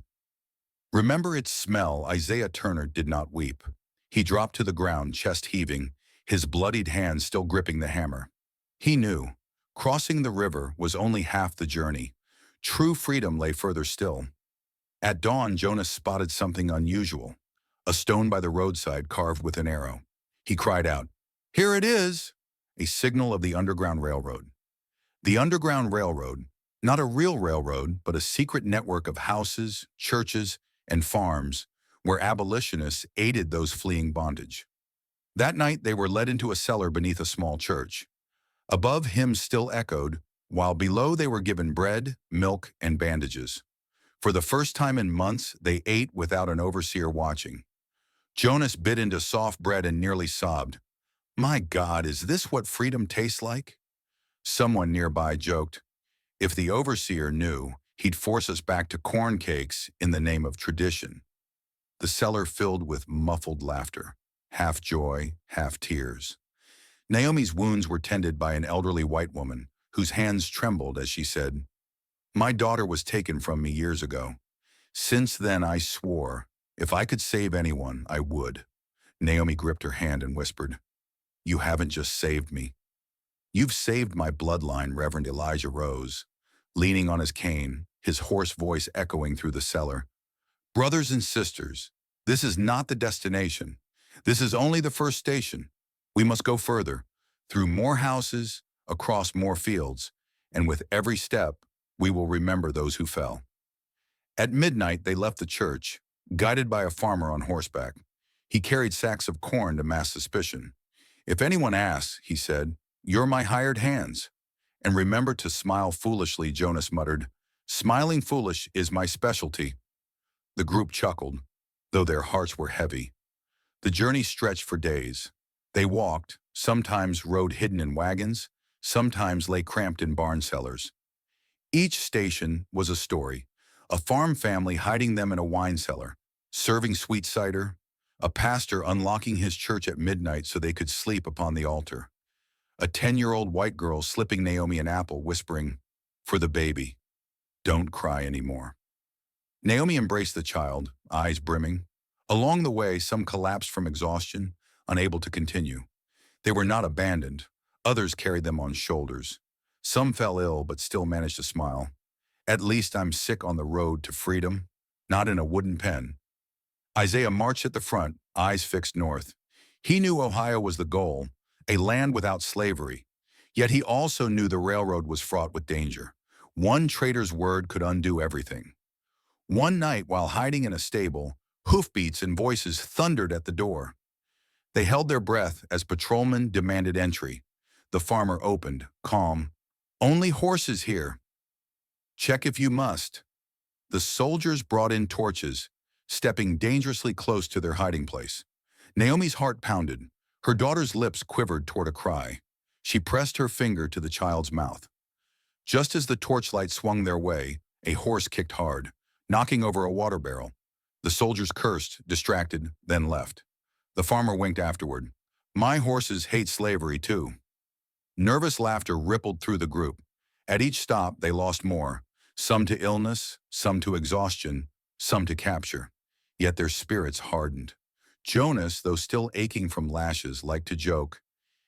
Remember its smell, Isaiah Turner did not weep. He dropped to the ground, chest heaving, his bloodied hand still gripping the hammer. He knew, crossing the river was only half the journey. True freedom lay further still. At dawn, Jonas spotted something unusual, a stone by the roadside carved with an arrow. He cried out, "Here it is!" A signal of the Underground Railroad. The Underground Railroad, not a real railroad, but a secret network of houses, churches, and farms where abolitionists aided those fleeing bondage. That night, they were led into a cellar beneath a small church. Above, hymns still echoed, while below they were given bread, milk, and bandages. For the first time in months, they ate without an overseer watching. Jonas bit into soft bread and nearly sobbed. "My God, is this what freedom tastes like?" Someone nearby joked, "If the overseer knew, he'd force us back to corn cakes in the name of tradition." The cellar filled with muffled laughter, half joy, half tears. Naomi's wounds were tended by an elderly white woman, whose hands trembled as she said, "My daughter was taken from me years ago. Since then I swore, if I could save anyone, I would." Naomi gripped her hand and whispered, "You haven't just saved me. You've saved my bloodline." Reverend Elijah rose, leaning on his cane, his hoarse voice echoing through the cellar. "Brothers and sisters, this is not the destination. This is only the first station. We must go further, through more houses, across more fields, and with every step, we will remember those who fell." At midnight, they left the church, guided by a farmer on horseback. He carried sacks of corn to mass suspicion. "If anyone asks," he said, "you're my hired hands. And remember to smile foolishly," Jonas muttered. "Smiling foolish is my specialty." The group chuckled, though their hearts were heavy. The journey stretched for days. They walked, sometimes rode hidden in wagons, sometimes lay cramped in barn cellars. Each station was a story, a farm family hiding them in a wine cellar, serving sweet cider, a pastor unlocking his church at midnight so they could sleep upon the altar, a 10-year-old white girl slipping Naomi an apple, whispering, "For the baby, don't cry anymore." Naomi embraced the child, eyes brimming. Along the way, some collapsed from exhaustion, unable to continue. They were not abandoned. Others carried them on shoulders. Some fell ill but still managed to smile. "At least I'm sick on the road to freedom, not in a wooden pen." Isaiah marched at the front, eyes fixed north. He knew Ohio was the goal, a land without slavery. Yet he also knew the railroad was fraught with danger. One traitor's word could undo everything. One night, while hiding in a stable, hoofbeats and voices thundered at the door. They held their breath as patrolmen demanded entry. The farmer opened, calm. "Only horses here. Check if you must." The soldiers brought in torches, stepping dangerously close to their hiding place. Naomi's heart pounded. Her daughter's lips quivered toward a cry. She pressed her finger to the child's mouth. Just as the torchlight swung their way, a horse kicked hard, knocking over a water barrel. The soldiers cursed, distracted, then left. The farmer winked afterward. "My horses hate slavery too." Nervous laughter rippled through the group. At each stop, they lost more, some to illness, some to exhaustion, some to capture. Yet their spirits hardened. Jonas, though still aching from lashes, liked to joke,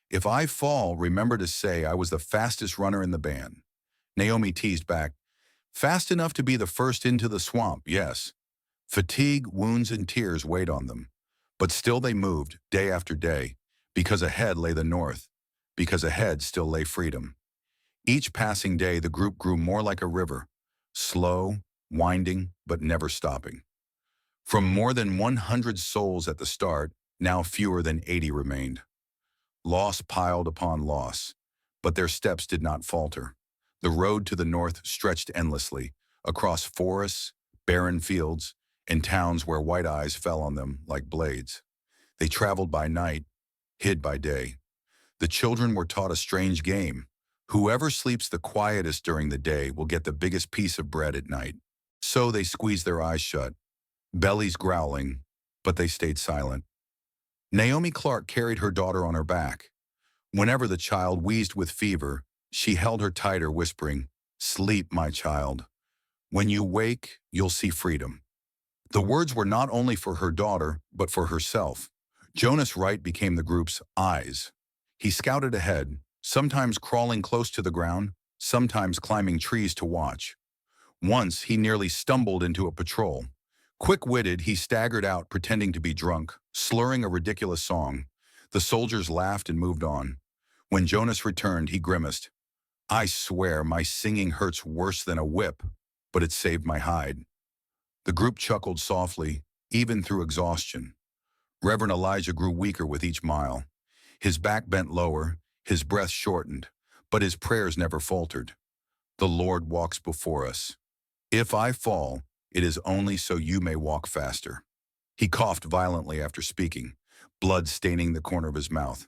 "If I fall, remember to say I was the fastest runner in the band." Naomi teased back, "Fast enough to be the first into the swamp, yes." Fatigue, wounds, and tears weighed on them. But still they moved, day after day, because ahead lay the north, because ahead still lay freedom. Each passing day, the group grew more like a river, slow, winding, but never stopping. From more than 100 souls at the start, now fewer than 80 remained. Loss piled upon loss, but their steps did not falter. The road to the north stretched endlessly, across forests, barren fields, and towns where white eyes fell on them like blades. They traveled by night, hid by day. The children were taught a strange game. Whoever sleeps the quietest during the day will get the biggest piece of bread at night. So they squeezed their eyes shut, bellies growling, but they stayed silent. Naomi Clark carried her daughter on her back. Whenever the child wheezed with fever, she held her tighter, whispering, "Sleep, my child. When you wake, you'll see freedom." The words were not only for her daughter, but for herself. Jonas Wright became the group's eyes. He scouted ahead, sometimes crawling close to the ground, sometimes climbing trees to watch. Once he nearly stumbled into a patrol. Quick-witted, he staggered out pretending to be drunk, slurring a ridiculous song. The soldiers laughed and moved on. When Jonas returned, he grimaced. "I swear my singing hurts worse than a whip, but it saved my hide." The group chuckled softly, even through exhaustion. Reverend Elijah grew weaker with each mile. His back bent lower, his breath shortened, but his prayers never faltered. "The Lord walks before us. If I fall, it is only so you may walk faster." He coughed violently after speaking, blood staining the corner of his mouth.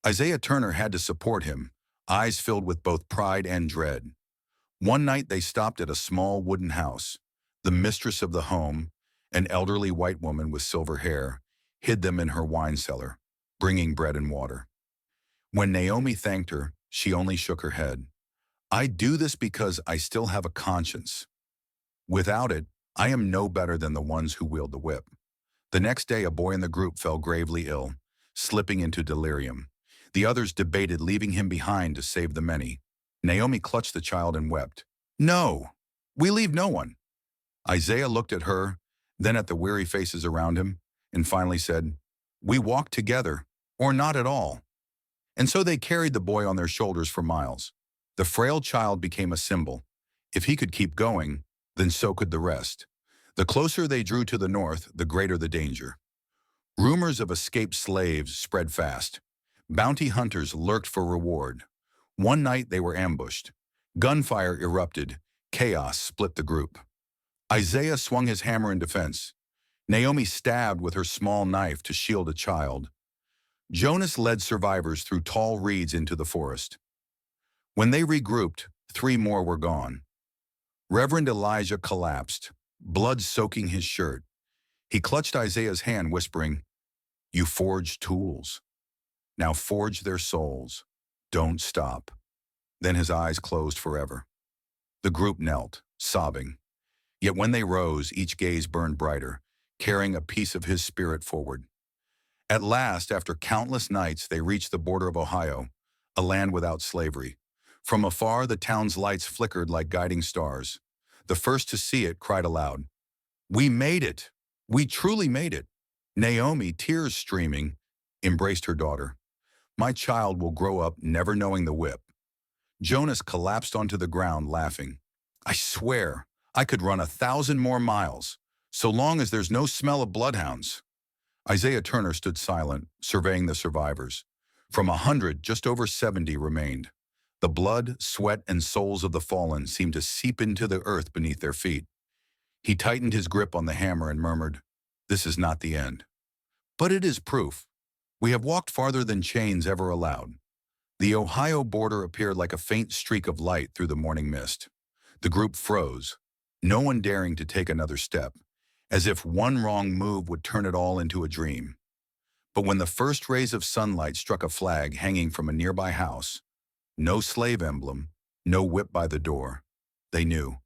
Isaiah Turner had to support him, eyes filled with both pride and dread. One night they stopped at a small wooden house. The mistress of the home, an elderly white woman with silver hair, hid them in her wine cellar, bringing bread and water. When Naomi thanked her, she only shook her head. "I do this because I still have a conscience. Without it, I am no better than the ones who wield the whip." The next day, a boy in the group fell gravely ill, slipping into delirium. The others debated leaving him behind to save the many. Naomi clutched the child and wept. "No, we leave no one." Isaiah looked at her, then at the weary faces around him, and finally said, "We walk together, or not at all." And so they carried the boy on their shoulders for miles. The frail child became a symbol. If he could keep going, then so could the rest. The closer they drew to the north, the greater the danger. Rumors of escaped slaves spread fast. Bounty hunters lurked for reward. One night they were ambushed. Gunfire erupted. Chaos split the group. Isaiah swung his hammer in defense. Naomi stabbed with her small knife to shield a child. Jonas led survivors through tall reeds into the forest. When they regrouped, 3 more were gone. Reverend Elijah collapsed, blood soaking his shirt. He clutched Isaiah's hand, whispering, "You forged tools. Now forge their souls. Don't stop." Then his eyes closed forever. The group knelt, sobbing. Yet when they rose, each gaze burned brighter, carrying a piece of his spirit forward. At last, after countless nights, they reached the border of Ohio, a land without slavery. From afar, the town's lights flickered like guiding stars. The first to see it cried aloud, "We made it! We truly made it!" Naomi, tears streaming, embraced her daughter. "My child will grow up never knowing the whip." Jonas collapsed onto the ground, laughing. "I swear, I could run 1,000 more miles, so long as there's no smell of bloodhounds." Isaiah Turner stood silent, surveying the survivors. From 100, just over 70 remained. The blood, sweat, and souls of the fallen seemed to seep into the earth beneath their feet. He tightened his grip on the hammer and murmured, "This is not the end. But it is proof. We have walked farther than chains ever allowed." The Ohio border appeared like a faint streak of light through the morning mist. The group froze, no one daring to take another step, as if one wrong move would turn it all into a dream. But when the first rays of sunlight struck a flag hanging from a nearby house, no slave emblem, no whip by the door, they knew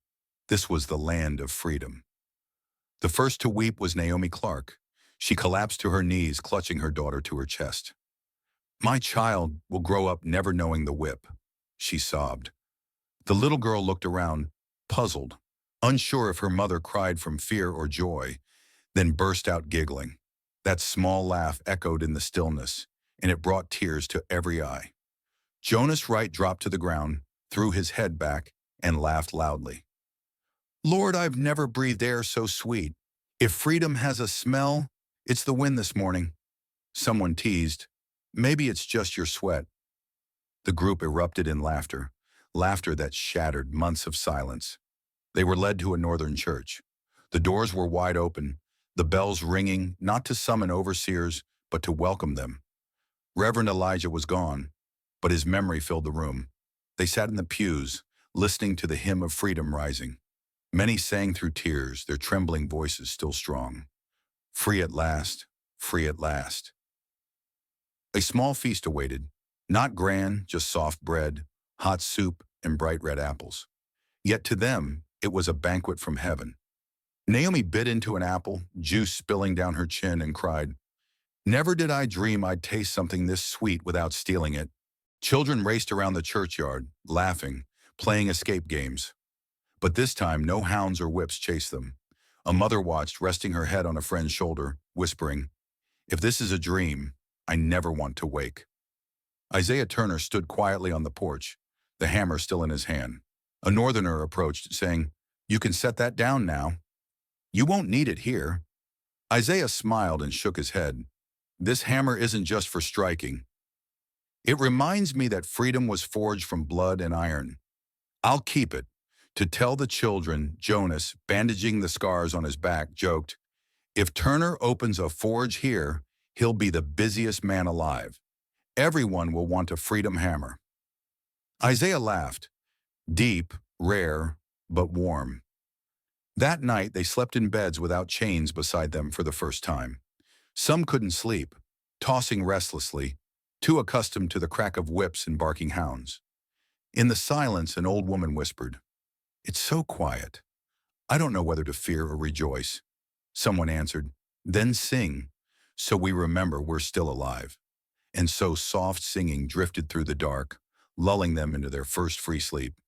this was the land of freedom. The first to weep was Naomi Clark. She collapsed to her knees, clutching her daughter to her chest. "My child will grow up never knowing the whip," she sobbed. The little girl looked around, puzzled, unsure if her mother cried from fear or joy, then burst out giggling. That small laugh echoed in the stillness, and it brought tears to every eye. Jonas Wright dropped to the ground, threw his head back, and laughed loudly. "Lord, I've never breathed air so sweet. If freedom has a smell, it's the wind this morning." Someone teased, Maybe it's just your sweat." The group erupted in laughter, laughter that shattered months of silence. They were led to a northern church. The doors were wide open, the bells ringing, not to summon overseers, but to welcome them. Reverend Elijah was gone, but his memory filled the room. They sat in the pews, listening to the hymn of freedom rising. Many sang through tears, their trembling voices still strong. Free at last, free at last. A small feast awaited, not grand, just soft bread, hot soup, and bright red apples. Yet to them, it was a banquet from heaven. Naomi bit into an apple, juice spilling down her chin, and cried, "Never did I dream I'd taste something this sweet without stealing it." Children raced around the churchyard, laughing, playing escape games. But this time, no hounds or whips chased them. A mother watched, resting her head on a friend's shoulder, whispering, "If this is a dream, I never want to wake." Isaiah Turner stood quietly on the porch, the hammer still in his hand. A northerner approached, saying, "You can set that down now. You won't need it here." Isaiah smiled and shook his head. "This hammer isn't just for striking. It reminds me that freedom was forged from blood and iron. I'll keep it." To tell the children, Jonas, bandaging the scars on his back, joked, "If Turner opens a forge here, he'll be the busiest man alive. Everyone will want a freedom hammer." Isaiah laughed, deep, rare, but warm. That night, they slept in beds without chains beside them for the first time. Some couldn't sleep, tossing restlessly, too accustomed to the crack of whips and barking hounds. In the silence, an old woman whispered, "It's so quiet. I don't know whether to fear or rejoice." Someone answered, "Then sing, so we remember we're still alive." And so soft singing drifted through the dark, lulling them into their first free sleep.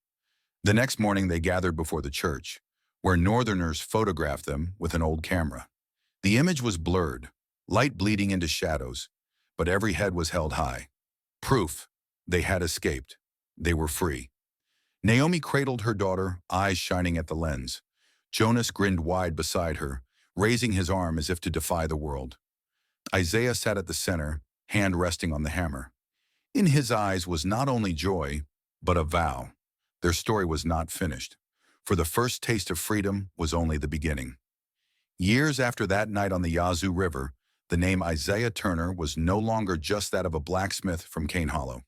The next morning they gathered before the church, where northerners photographed them with an old camera. The image was blurred, light bleeding into shadows, but every head was held high. Proof they had escaped. They were free. Naomi cradled her daughter, eyes shining at the lens. Jonas grinned wide beside her, raising his arm as if to defy the world. Isaiah sat at the center, hand resting on the hammer. In his eyes was not only joy, but a vow. Their story was not finished, for the first taste of freedom was only the beginning. Years after that night on the Yazoo River, the name Isaiah Turner was no longer just that of a blacksmith from Cane Hollow.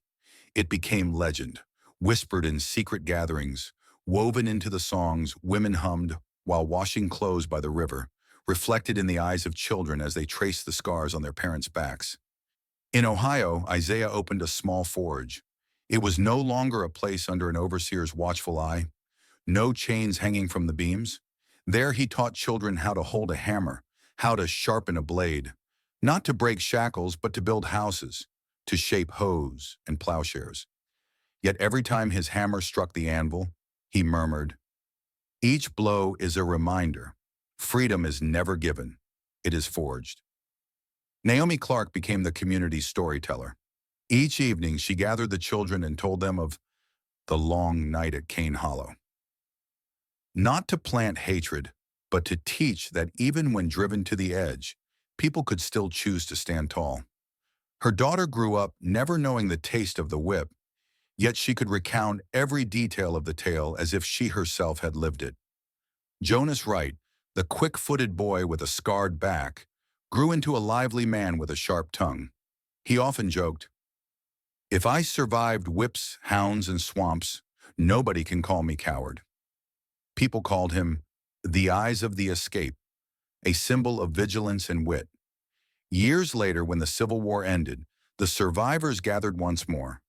It became legend, whispered in secret gatherings, woven into the songs women hummed while washing clothes by the river, reflected in the eyes of children as they traced the scars on their parents' backs. In Ohio, Isaiah opened a small forge. It was no longer a place under an overseer's watchful eye, no chains hanging from the beams. There he taught children how to hold a hammer, how to sharpen a blade, not to break shackles, but to build houses, to shape hoes and plowshares. Yet every time his hammer struck the anvil, he murmured, "Each blow is a reminder. Freedom is never given. It is forged." Naomi Clark became the community's storyteller. Each evening, she gathered the children and told them of the long night at Cane Hollow. Not to plant hatred, but to teach that even when driven to the edge, people could still choose to stand tall. Her daughter grew up never knowing the taste of the whip, yet she could recount every detail of the tale as if she herself had lived it. Jonas Wright, the quick-footed boy with a scarred back, grew into a lively man with a sharp tongue. He often joked, "If I survived whips, hounds, and swamps, nobody can call me coward." People called him the Eyes of the Escape, a symbol of vigilance and wit. Years later, when the Civil War ended, the survivors gathered once more.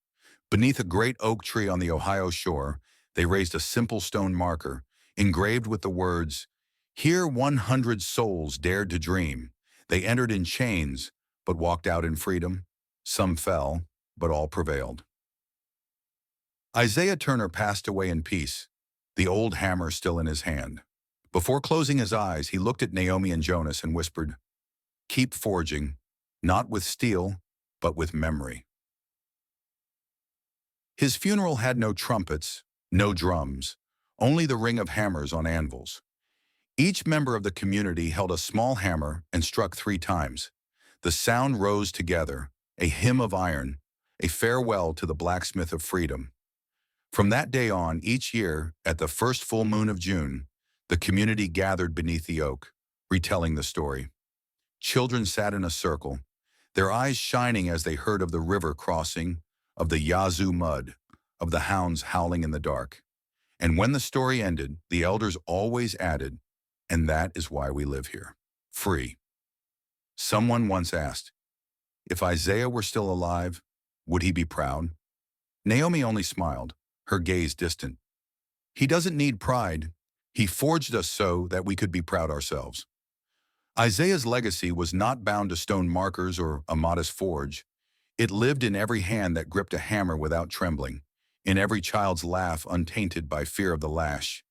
Beneath a great oak tree on the Ohio shore, they raised a simple stone marker, engraved with the words, "Here 100 souls dared to dream. They entered in chains, but walked out in freedom. Some fell, but all prevailed." Isaiah Turner passed away in peace, the old hammer still in his hand. Before closing his eyes, he looked at Naomi and Jonas and whispered, "Keep forging, not with steel, but with memory." His funeral had no trumpets, no drums, only the ring of hammers on anvils. Each member of the community held a small hammer and struck 3 times. The sound rose together, a hymn of iron, a farewell to the blacksmith of freedom. From that day on, each year, at the first full moon of June, the community gathered beneath the oak, retelling the story. Children sat in a circle, their eyes shining as they heard of the river crossing, of the Yazoo mud, of the hounds howling in the dark. And when the story ended, the elders always added, and that is why we live here, free. Someone once asked, if Isaiah were still alive, would he be proud? Naomi only smiled, her gaze distant. He doesn't need pride. He forged us so that we could be proud ourselves. Isaiah's legacy was not bound to stone markers or a modest forge. It lived in every hand that gripped a hammer without trembling, in every child's laugh untainted by fear of the lash,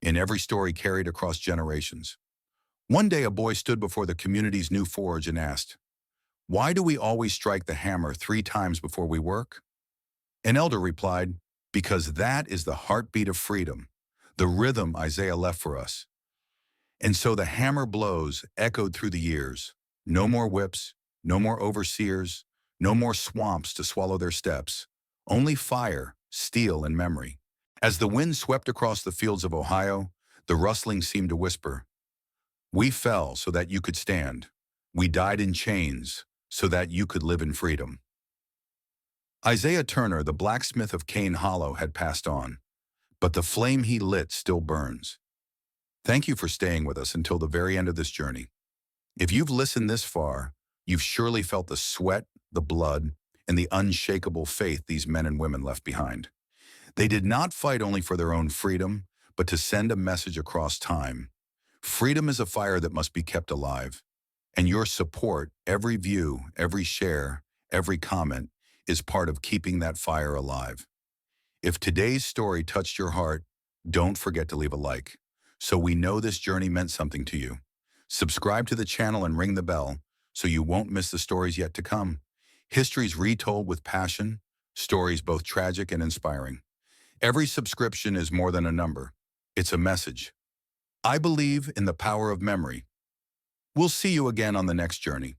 in every story carried across generations. One day a boy stood before the community's new forge and asked, why do we always strike the hammer 3 times before we work? An elder replied, because that is the heartbeat of freedom, the rhythm Isaiah left for us. And so the hammer blows echoed through the years. No more whips, no more overseers, no more swamps to swallow their steps. Only fire, steel, and memory. As the wind swept across the fields of Ohio, the rustling seemed to whisper, we fell so that you could stand. We died in chains so that you could live in freedom. Isaiah Turner, the blacksmith of Cane Hollow, had passed on, but the flame he lit still burns. Thank you for staying with us until the very end of this journey. If you've listened this far, you've surely felt the sweat, the blood, and the unshakable faith these men and women left behind. They did not fight only for their own freedom, but to send a message across time. Freedom is a fire that must be kept alive, and your support, every view, every share, every comment, is part of keeping that fire alive. If today's story touched your heart, don't forget to leave a like, so we know this journey meant something to you. Subscribe to the channel and ring the bell, so you won't miss the stories yet to come. Histories retold with passion, stories both tragic and inspiring. Every subscription is more than a number. It's a message. I believe in the power of memory. We'll see you again on the next journey.